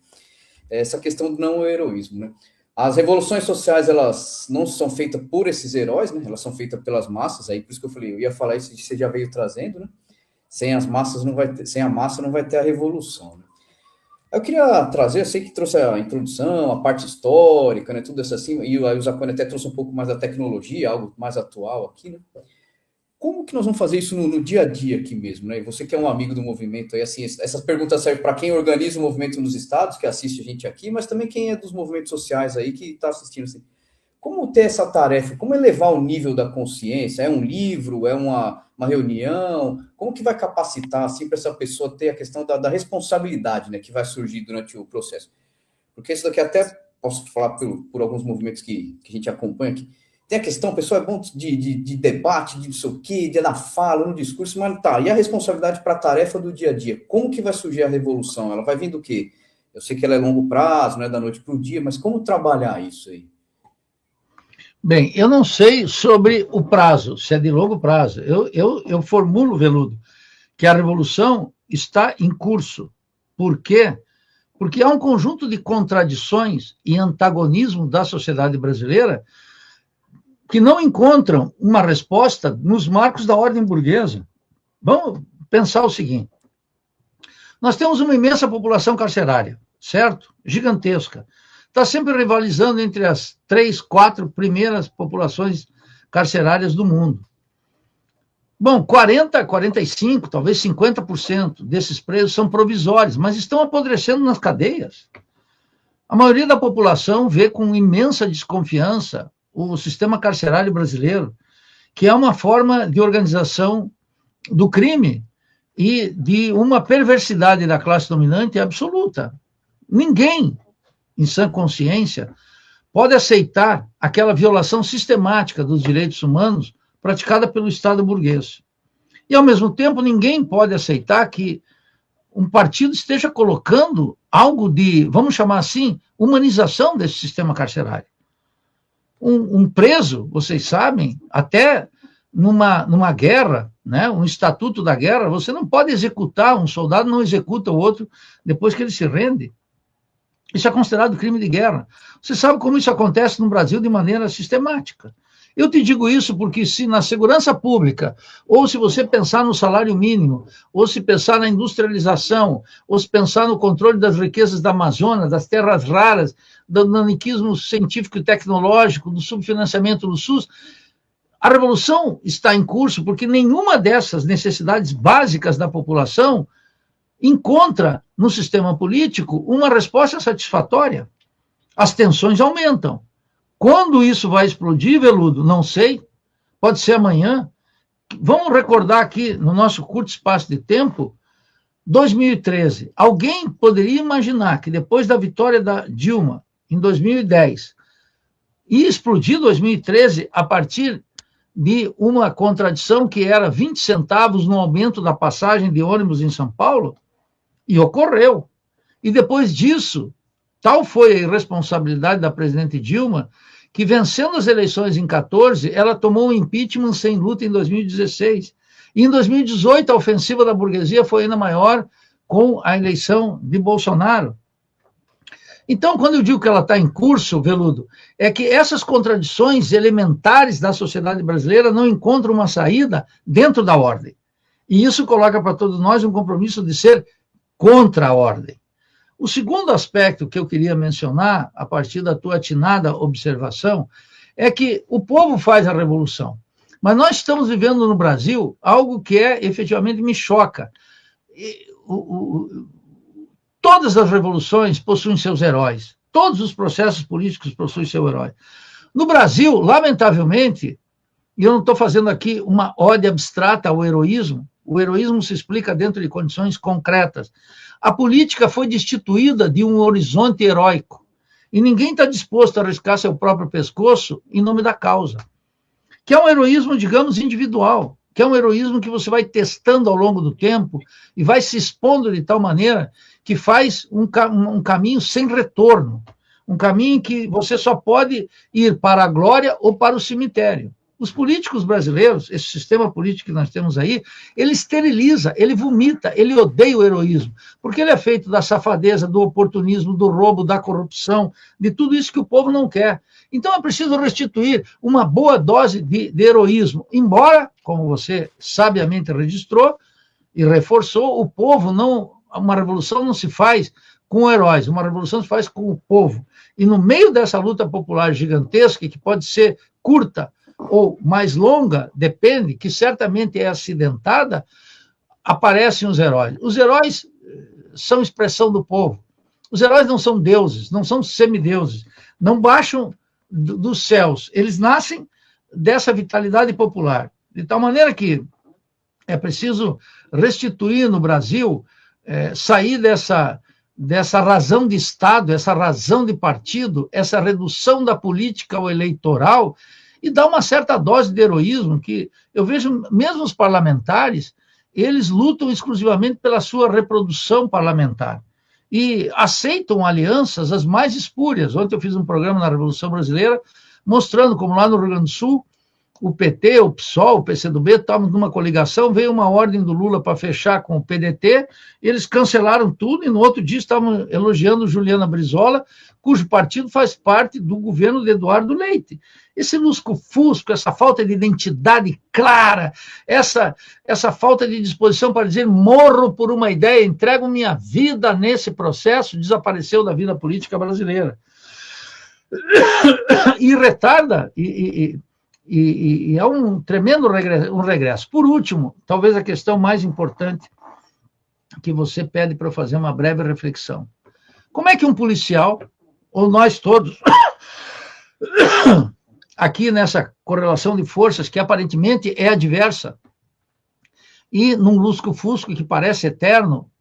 Essa questão do não ao heroísmo, né? As revoluções sociais, elas não são feitas por esses heróis, né? Elas são feitas pelas massas, aí por isso que eu falei, eu ia falar isso, você já veio trazendo, né? Sem a massa não vai ter a revolução, né? Eu queria trazer, eu sei que trouxe a introdução, a parte histórica, né, tudo isso assim, e aí o Zacconi até trouxe um pouco mais da tecnologia, algo mais atual aqui, né? Como que nós vamos fazer isso no dia a dia aqui mesmo, né? E você que é um amigo do movimento aí, assim, essas perguntas servem para quem organiza o movimento nos estados, que assiste a gente aqui, mas também quem é dos movimentos sociais aí, que está assistindo, assim. Como ter essa tarefa? Como elevar o nível da consciência? É um livro? É uma reunião? Como que vai capacitar, assim, para essa pessoa ter a questão da responsabilidade, né, que vai surgir durante o processo? Porque isso daqui até posso falar por alguns movimentos que a gente acompanha aqui. Tem a questão, o pessoal é bom de debate, de não sei o quê, de dar fala, no discurso, mas tá. E a responsabilidade para a tarefa do dia a dia? Como que vai surgir a revolução? Ela vai vir do quê? Eu sei que ela é longo prazo, não é da noite para o dia, mas como trabalhar isso aí? Bem, eu não sei sobre o prazo, se é de longo prazo. Eu formulo, Veludo, que a revolução está em curso. Por quê? Porque há um conjunto de contradições e antagonismo da sociedade brasileira que não encontram uma resposta nos marcos da ordem burguesa. Vamos pensar o seguinte. Nós temos uma imensa população carcerária, certo? Gigantesca. Está sempre rivalizando entre as 3, 4 primeiras populações carcerárias do mundo. Bom, 40, 45, talvez 50% desses presos são provisórios, mas estão apodrecendo nas cadeias. A maioria da população vê com imensa desconfiança o sistema carcerário brasileiro, que é uma forma de organização do crime e de uma perversidade da classe dominante absoluta. Ninguém em sã consciência, pode aceitar aquela violação sistemática dos direitos humanos praticada pelo Estado burguês. E, ao mesmo tempo, ninguém pode aceitar que um partido esteja colocando algo de, vamos chamar assim, humanização desse sistema carcerário. Um preso, vocês sabem, até numa guerra, né, um estatuto da guerra, você não pode executar, um soldado não executa o outro depois que ele se rende. Isso é considerado crime de guerra. Você sabe como isso acontece no Brasil de maneira sistemática. Eu te digo isso porque se na segurança pública, ou se você pensar no salário mínimo, ou se pensar na industrialização, ou se pensar no controle das riquezas da Amazônia, das terras raras, do naniquismo científico e tecnológico, do subfinanciamento do SUS, a revolução está em curso porque nenhuma dessas necessidades básicas da população encontra no sistema político uma resposta satisfatória. As tensões aumentam. Quando isso vai explodir, Veludo? Não sei. Pode ser amanhã. Vamos recordar aqui, no nosso curto espaço de tempo, 2013. Alguém poderia imaginar que depois da vitória da Dilma, em 2010, ia explodir 2013 a partir de uma contradição que era 20 centavos no aumento da passagem de ônibus em São Paulo? E ocorreu. E depois disso, tal foi a irresponsabilidade da presidente Dilma, que vencendo as eleições em 14, ela tomou um impeachment sem luta em 2016. E em 2018, a ofensiva da burguesia foi ainda maior com a eleição de Bolsonaro. Então, quando eu digo que ela está em curso, Veludo, é que essas contradições elementares da sociedade brasileira não encontram uma saída dentro da ordem. E isso coloca para todos nós um compromisso de ser contra a ordem. O segundo aspecto que eu queria mencionar, a partir da tua atinada observação, é que o povo faz a revolução. Mas nós estamos vivendo no Brasil algo que efetivamente me choca. Todas as revoluções possuem seus heróis. Todos os processos políticos possuem seu herói. No Brasil, lamentavelmente, e eu não estou fazendo aqui uma ode abstrata ao heroísmo, o heroísmo se explica dentro de condições concretas. A política foi destituída de um horizonte heróico. E ninguém está disposto a arriscar seu próprio pescoço em nome da causa. Que é um heroísmo, digamos, individual. Que é um heroísmo que você vai testando ao longo do tempo e vai se expondo de tal maneira que faz um caminho sem retorno. Um caminho que você só pode ir para a glória ou para o cemitério. Os políticos brasileiros, esse sistema político que nós temos aí, ele esteriliza, ele vomita, ele odeia o heroísmo, porque ele é feito da safadeza, do oportunismo, do roubo, da corrupção, de tudo isso que o povo não quer. Então é preciso restituir uma boa dose de heroísmo, embora, como você sabiamente registrou e reforçou, o povo não, uma revolução não se faz com heróis, uma revolução se faz com o povo. E no meio dessa luta popular gigantesca, que pode ser curta ou mais longa, depende, que certamente é acidentada, aparecem os heróis. Os heróis são expressão do povo. Os heróis não são deuses, não são semideuses, não baixam dos céus, eles nascem dessa vitalidade popular. De tal maneira que é preciso restituir no Brasil, sair dessa razão de Estado, essa razão de partido, essa redução da política ao eleitoral, e dá uma certa dose de heroísmo, que eu vejo, mesmo os parlamentares, eles lutam exclusivamente pela sua reprodução parlamentar e aceitam alianças as mais espúrias. Ontem eu fiz um programa na Revolução Brasileira mostrando como lá no Rio Grande do Sul o PT, o PSOL, o PCdoB estavam numa coligação, veio uma ordem do Lula para fechar com o PDT, eles cancelaram tudo e no outro dia estavam elogiando Juliana Brizola, cujo partido faz parte do governo de Eduardo Leite. Esse lusco-fusco, essa falta de identidade clara, essa falta de disposição para dizer morro por uma ideia, entrego minha vida nesse processo, desapareceu da vida política brasileira. E retarda, e é um tremendo regresso. Por último, talvez a questão mais importante que você pede para eu fazer uma breve reflexão. Como é que um policial, ou nós todos, aqui nessa correlação de forças que aparentemente é adversa, e num lusco-fusco que parece eterno,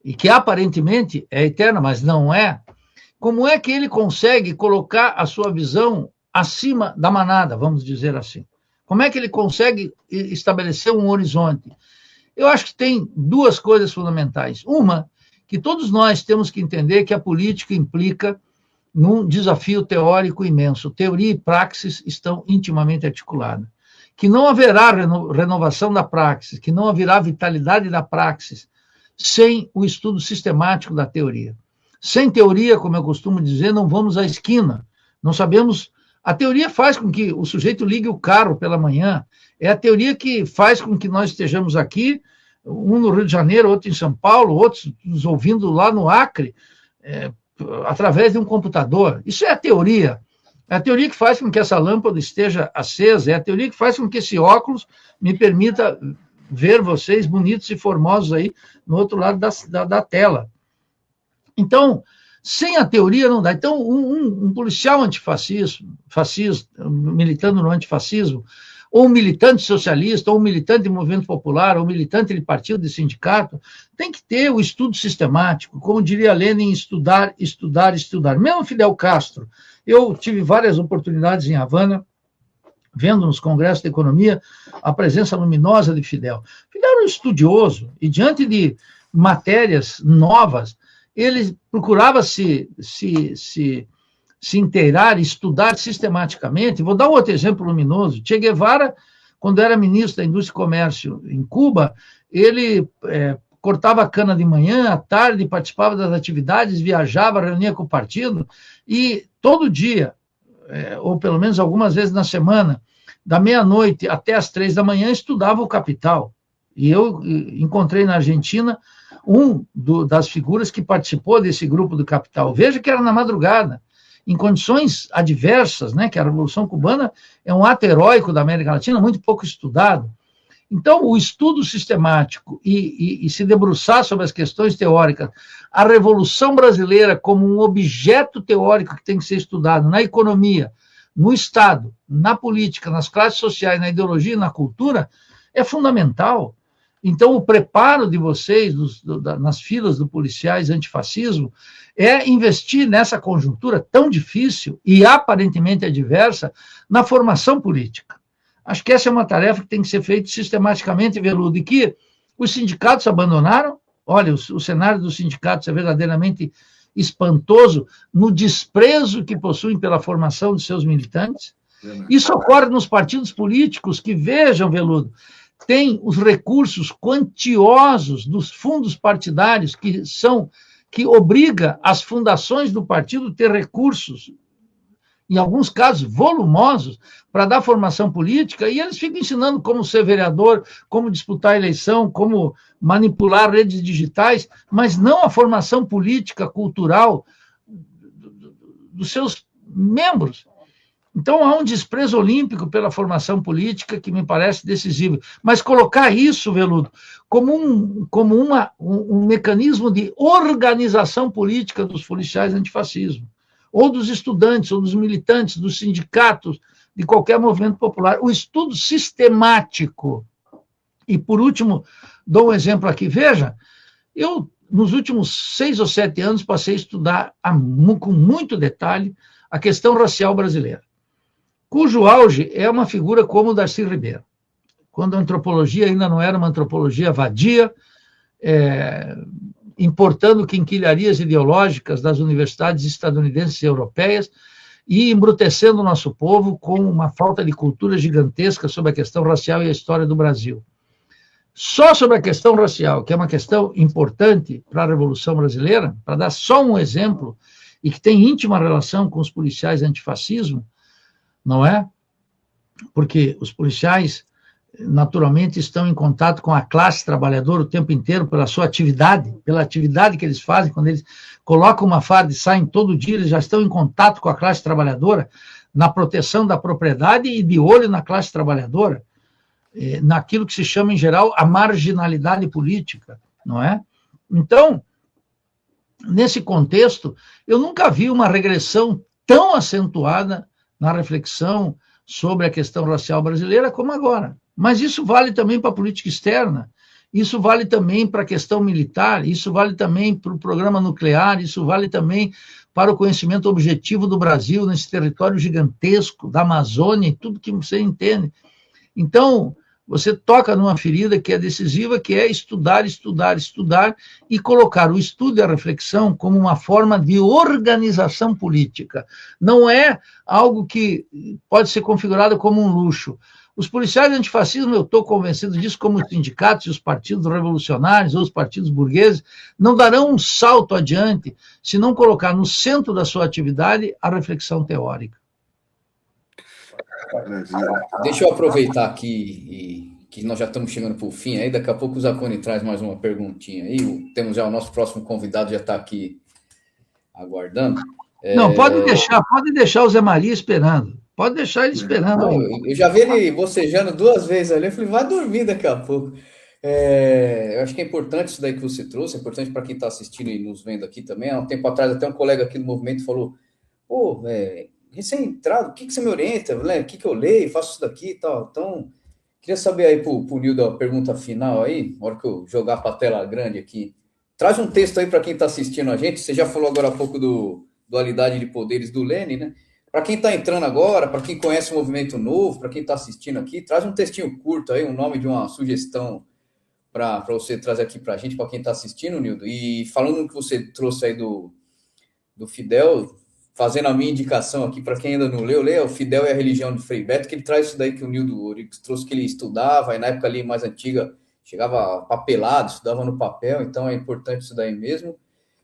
e que aparentemente é eterno, mas não é, como é que ele consegue colocar a sua visão acima da manada, vamos dizer assim? Como é que ele consegue estabelecer um horizonte? Eu acho que tem duas coisas fundamentais. Uma, que todos nós temos que entender que a política implica num desafio teórico imenso. Teoria e praxis estão intimamente articuladas. Que não haverá renovação da praxis, que não haverá vitalidade da praxis sem o estudo sistemático da teoria. Sem teoria, como eu costumo dizer, não vamos à esquina. Não sabemos. A teoria faz com que o sujeito ligue o carro pela manhã. É a teoria que faz com que nós estejamos aqui, um no Rio de Janeiro, outro em São Paulo, outros nos ouvindo lá no Acre, através de um computador. Isso é a teoria. É a teoria que faz com que essa lâmpada esteja acesa, é a teoria que faz com que esse óculos me permita ver vocês bonitos e formosos aí no outro lado da tela. Então, sem a teoria não dá. Então, um policial antifascista, militando no antifascismo, ou um militante socialista, ou um militante de movimento popular, ou um militante de partido, de sindicato, tem que ter o estudo sistemático, como diria Lenin, estudar, estudar, estudar. Mesmo Fidel Castro, eu tive várias oportunidades em Havana, vendo nos congressos de economia a presença luminosa de Fidel. Fidel era um estudioso, e diante de matérias novas, ele procurava se inteirar, estudar sistematicamente. Vou dar um outro exemplo luminoso. Che Guevara, quando era ministro da Indústria e Comércio em Cuba, ele cortava a cana de manhã, à tarde, participava das atividades, viajava, reunia com o partido, e todo dia, ou pelo menos algumas vezes na semana, da meia-noite até as 3 da manhã, estudava o Capital. E eu encontrei na Argentina das figuras que participou desse grupo do Capital. Veja que era na madrugada, em condições adversas, né, que a Revolução Cubana é um ato heróico da América Latina, muito pouco estudado. Então, o estudo sistemático e se debruçar sobre as questões teóricas, a Revolução Brasileira como um objeto teórico que tem que ser estudado na economia, no Estado, na política, nas classes sociais, na ideologia e na cultura, é fundamental. Então, o preparo de vocês nas filas do policiais antifascismo é investir nessa conjuntura tão difícil e aparentemente adversa na formação política. Acho que essa é uma tarefa que tem que ser feita sistematicamente, Veludo, e que os sindicatos abandonaram. Olha, o cenário dos sindicatos é verdadeiramente espantoso no desprezo que possuem pela formação de seus militantes. Isso ocorre nos partidos políticos que, vejam, Veludo, tem os recursos quantiosos dos fundos partidários que obriga as fundações do partido a ter recursos, em alguns casos volumosos, para dar formação política, e eles ficam ensinando como ser vereador, como disputar a eleição, como manipular redes digitais, mas não a formação política, cultural dos seus membros. Então, há um desprezo olímpico pela formação política que me parece decisivo. Mas colocar isso, Veludo, como um mecanismo de organização política dos policiais antifascismo, ou dos estudantes, ou dos militantes, dos sindicatos, de qualquer movimento popular. O estudo sistemático. E, por último, dou um exemplo aqui. Veja, eu, nos últimos 6 ou 7 anos, passei a estudar com muito detalhe a questão racial brasileira, cujo auge é uma figura como o Darcy Ribeiro, quando a antropologia ainda não era uma antropologia vadia, importando quinquilharias ideológicas das universidades estadunidenses e europeias e embrutecendo o nosso povo com uma falta de cultura gigantesca sobre a questão racial e a história do Brasil. Só sobre a questão racial, que é uma questão importante para a Revolução Brasileira, para dar só um exemplo, e que tem íntima relação com os policiais antifascismo, não é? Porque os policiais, naturalmente, estão em contato com a classe trabalhadora o tempo inteiro pela sua atividade, pela atividade que eles fazem. Quando eles colocam uma farda e saem todo dia, eles já estão em contato com a classe trabalhadora, na proteção da propriedade e de olho na classe trabalhadora, naquilo que se chama, em geral, a marginalidade política, não é? Então, nesse contexto, eu nunca vi uma regressão tão acentuada na reflexão sobre a questão racial brasileira como agora. Mas isso vale também para a política externa, isso vale também para a questão militar, isso vale também para o programa nuclear, isso vale também para o conhecimento objetivo do Brasil nesse território gigantesco, da Amazônia e tudo que você entende. Então, você toca numa ferida que é decisiva, que é estudar, estudar, estudar e colocar o estudo e a reflexão como uma forma de organização política. Não é algo que pode ser configurado como um luxo. Os policiais antifascismo, eu estou convencido disso, como os sindicatos e os partidos revolucionários ou os partidos burgueses, não darão um salto adiante se não colocar no centro da sua atividade a reflexão teórica. Deixa eu aproveitar aqui que nós já estamos chegando para o fim, aí daqui a pouco o Zacconi traz mais uma perguntinha aí, temos já o nosso próximo convidado, já está aqui aguardando. Não, pode deixar o Zé Maria esperando, pode deixar ele esperando. Não, eu já vi ele bocejando 2 vezes ali, eu falei, vai dormir daqui a pouco. Eu acho que é importante isso daí que você trouxe, é importante para quem está assistindo e nos vendo aqui também. Há um tempo atrás, até um colega aqui do movimento falou, recém-entrado, o que você me orienta? Né? O que eu leio? Faço isso daqui e tal. Então, queria saber aí pro Nildo a pergunta final aí, na hora que eu jogar para a tela grande aqui. Traz um texto aí para quem está assistindo a gente. Você já falou agora há pouco do Dualidade de Poderes do Lenin, né? Para quem está entrando agora, para quem conhece o movimento novo, para quem está assistindo aqui, traz um textinho curto aí, um nome de uma sugestão para você trazer aqui para a gente, para quem está assistindo, Nildo. E falando no que você trouxe aí do Fidel, fazendo a minha indicação aqui, para quem ainda não leu, leia o Fidel e a Religião de Frei Beto, que ele traz isso daí que o Nildo Orix trouxe, que ele estudava, e na época ali mais antiga chegava papelado, estudava no papel, então é importante isso daí mesmo.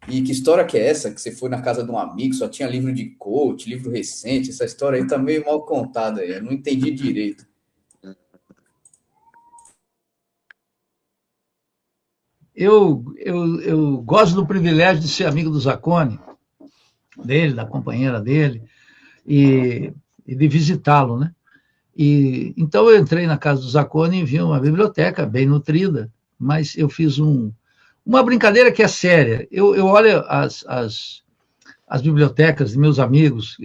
E que história que é essa? Que você foi na casa de um amigo, só tinha livro de coach, livro recente, essa história aí tá meio mal contada aí, eu não entendi direito. Eu gosto do privilégio de ser amigo do Zacconi, dele, da companheira dele, e de visitá-lo, né? Então eu entrei na casa do Zacconi e vi uma biblioteca bem nutrida, mas eu fiz uma brincadeira que é séria. Eu olho as bibliotecas de meus amigos.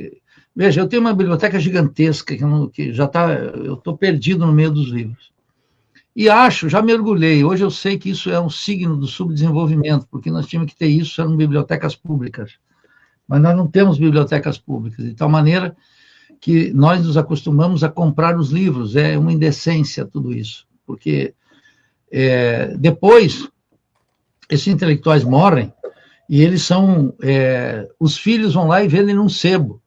Veja, eu tenho uma biblioteca gigantesca que já está. Eu estou perdido no meio dos livros. E já mergulhei. Hoje eu sei que isso é um signo do subdesenvolvimento, porque nós tínhamos que ter isso, eram bibliotecas públicas. Mas nós não temos bibliotecas públicas, de tal maneira que nós nos acostumamos a comprar os livros. É uma indecência tudo isso, porque depois esses intelectuais morrem e eles são... os filhos vão lá e vendem num sebo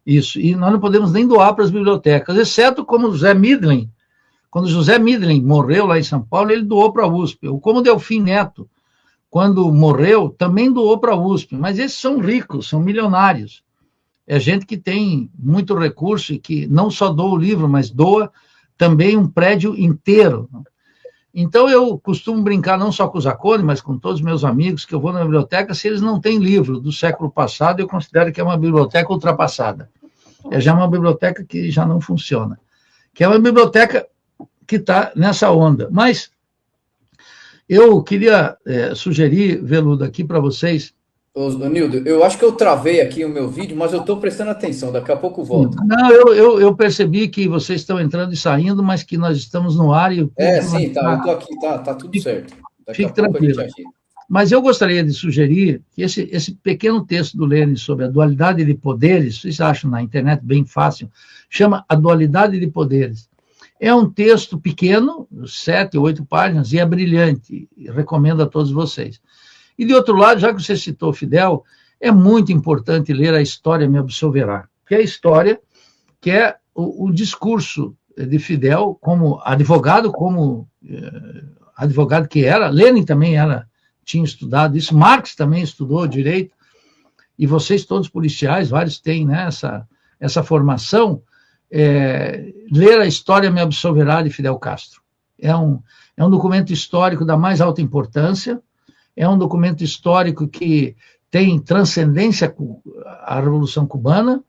isso, e nós não podemos nem doar para as bibliotecas, exceto como José Midlen. Quando José Midlen morreu lá em São Paulo, ele doou para a USP. Ou como Delfim Neto, quando morreu, também doou para a USP. Mas esses são ricos, são milionários. É gente que tem muito recurso e que não só doa o livro, mas doa também um prédio inteiro. Então, eu costumo brincar não só com o Zacconi, mas com todos os meus amigos, que eu vou na biblioteca, se eles não têm livro do século passado, eu considero que é uma biblioteca ultrapassada. É já uma biblioteca que já não funciona. Que é uma biblioteca que está nessa onda. Mas eu queria sugerir, Veludo, aqui para vocês... Ô, Nildo, eu acho que eu travei aqui o meu vídeo, mas eu estou prestando atenção, daqui a pouco volto. Não, eu percebi que vocês estão entrando e saindo, mas que nós estamos no ar e... Sim, tá, eu estou aqui, tá tudo certo. Daqui Fique tranquilo. Mas eu gostaria de sugerir que esse pequeno texto do Lênin sobre a dualidade de poderes, vocês acham na internet bem fácil, chama A Dualidade de Poderes. É um texto pequeno, 7, 8 páginas, e é brilhante, recomendo a todos vocês. E, de outro lado, já que você citou Fidel, é muito importante ler A História Me Absolverá, que é a história, que é o discurso de Fidel como advogado que era. Lenin também tinha estudado isso, Marx também estudou direito, e vocês todos policiais, vários têm, né, essa formação. Ler A História Me Absolverá, de Fidel Castro. É um documento histórico da mais alta importância, é um documento histórico que tem transcendência à Revolução Cubana,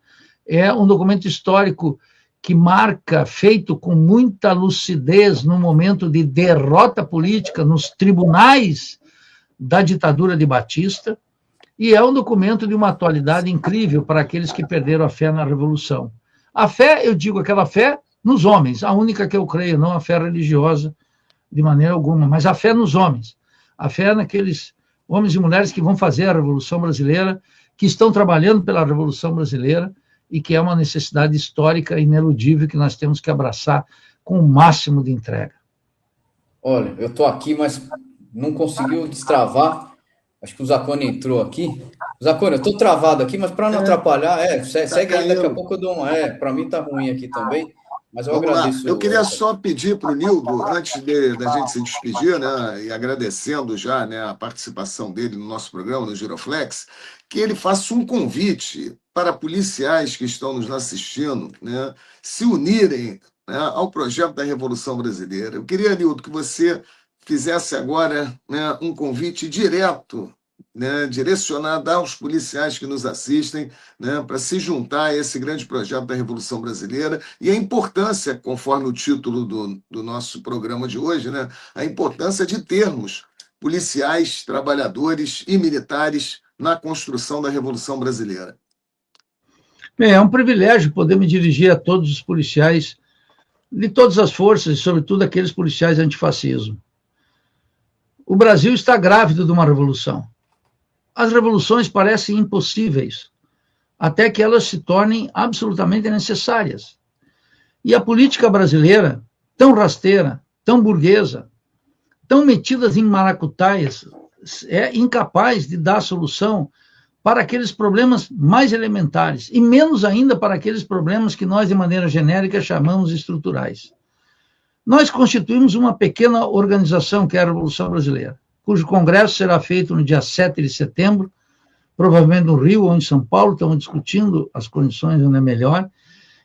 é um documento histórico que marca, feito com muita lucidez no momento de derrota política nos tribunais da ditadura de Batista, e é um documento de uma atualidade incrível para aqueles que perderam a fé na Revolução. A fé, eu digo aquela fé nos homens, a única que eu creio, não a fé religiosa de maneira alguma, mas a fé nos homens. A fé naqueles homens e mulheres que vão fazer a Revolução Brasileira, que estão trabalhando pela Revolução Brasileira e que é uma necessidade histórica ineludível que nós temos que abraçar com o máximo de entrega. Olha, eu estou aqui, mas não conseguiu destravar. Acho que o Zacconi entrou aqui. Zacconi, eu estou travado aqui, mas para não atrapalhar, segue aí, daqui a pouco eu dou uma... para mim está ruim aqui também, mas eu agradeço. Eu queria só pedir para o Nildo, antes da gente se despedir, né, e agradecendo já, né, a participação dele no nosso programa, no Giroflex, que ele faça um convite para policiais que estão nos assistindo, né, se unirem, né, ao projeto da Revolução Brasileira. Eu queria, Nildo, que você fizesse agora, né, um convite direto, né, direcionado aos policiais que nos assistem, né, para se juntar a esse grande projeto da Revolução Brasileira e a importância, conforme o título do nosso programa de hoje, né, a importância de termos policiais, trabalhadores e militares na construção da Revolução Brasileira. Bem, é um privilégio poder me dirigir a todos os policiais de todas as forças, e sobretudo aqueles policiais antifascismo. O Brasil está grávido de uma revolução. As revoluções parecem impossíveis, até que elas se tornem absolutamente necessárias. E a política brasileira, tão rasteira, tão burguesa, tão metidas em maracutaias, é incapaz de dar solução para aqueles problemas mais elementares, e menos ainda para aqueles problemas que nós, de maneira genérica, chamamos estruturais. Nós constituímos uma pequena organização, que é a Revolução Brasileira, cujo congresso será feito no dia 7 de setembro, provavelmente no Rio ou em São Paulo, estamos discutindo as condições onde é melhor,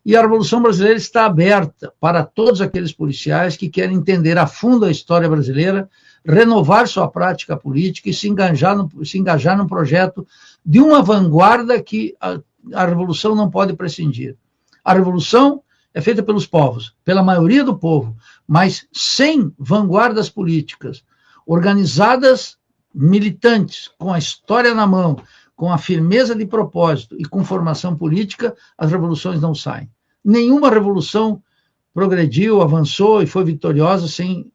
e a Revolução Brasileira está aberta para todos aqueles policiais que querem entender a fundo a história brasileira, renovar sua prática política e se engajar no projeto de uma vanguarda que a Revolução não pode prescindir. A Revolução é feita pelos povos, pela maioria do povo, mas sem vanguardas políticas, organizadas, militantes, com a história na mão, com a firmeza de propósito e com formação política, as revoluções não saem. Nenhuma revolução progrediu, avançou e foi vitoriosa sem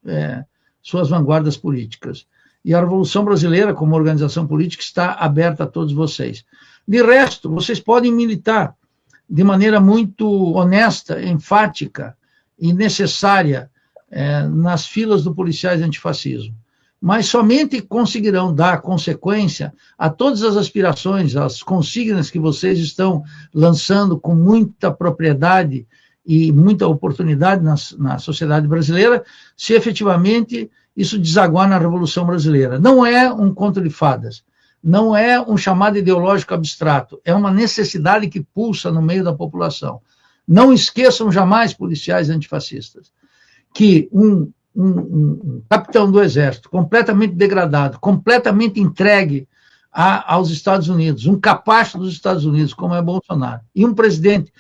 suas vanguardas políticas. E a Revolução Brasileira, como organização política, está aberta a todos vocês. De resto, vocês podem militar de maneira muito honesta, enfática e necessária nas filas do Policiais Antifascismo. Mas somente conseguirão dar consequência a todas as aspirações, as consignas que vocês estão lançando com muita propriedade e muita oportunidade na sociedade brasileira, se efetivamente isso desaguar na Revolução Brasileira. Não é um conto de fadas, não é um chamado ideológico abstrato, é uma necessidade que pulsa no meio da população. Não esqueçam jamais, policiais antifascistas, que um capitão do Exército completamente degradado, completamente entregue aos Estados Unidos, um capacho dos Estados Unidos, como é Bolsonaro, e um presidente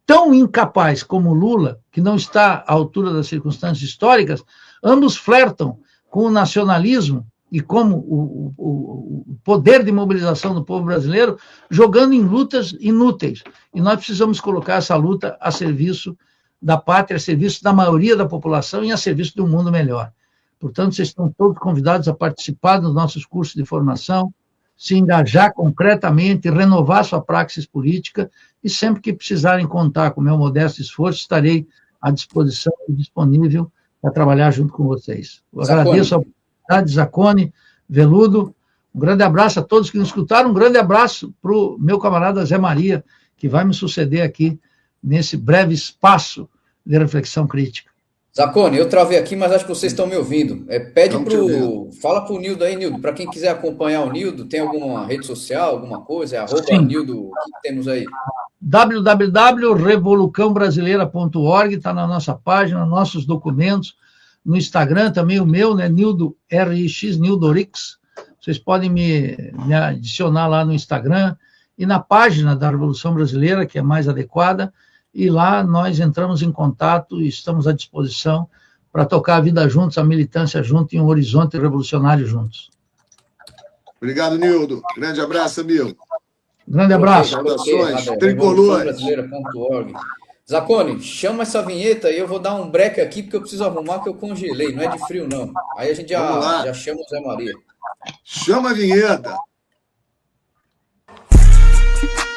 tão incapaz como Lula, que não está à altura das circunstâncias históricas, ambos flertam com o nacionalismo e como o poder de mobilização do povo brasileiro, jogando em lutas inúteis. E nós precisamos colocar essa luta a serviço da pátria, a serviço da maioria da população e a serviço de um mundo melhor. Portanto, vocês estão todos convidados a participar dos nossos cursos de formação, se engajar concretamente, renovar sua praxis política e sempre que precisarem contar com o meu modesto esforço, estarei à disposição e disponível para trabalhar junto com vocês. Eu agradeço a oportunidade, Zacone, Veludo, um grande abraço a todos que nos escutaram, um grande abraço para o meu camarada Zé Maria, que vai me suceder aqui nesse breve espaço de reflexão crítica. Zacone, eu travei aqui, mas acho que vocês estão me ouvindo. Fala para o Nildo aí, Nildo, para quem quiser acompanhar o Nildo, tem alguma rede social, alguma coisa? @Nildo, o que temos aí? www.revolucãobrasileira.org, está na nossa página, nossos documentos, no Instagram também o meu, né, Nildo RX, Nildorix, vocês podem me adicionar lá no Instagram, e na página da Revolução Brasileira, que é mais adequada, e lá nós entramos em contato e estamos à disposição para tocar a vida juntos, a militância junto e um horizonte revolucionário juntos. Obrigado, Nildo. Grande abraço, amigo. Grande abraço. Saudações tricolores. Zacone, chama essa vinheta e eu vou dar um break aqui porque eu preciso arrumar que eu congelei, não é de frio não. Aí a gente já chama o Zé Maria. Chama a vinheta.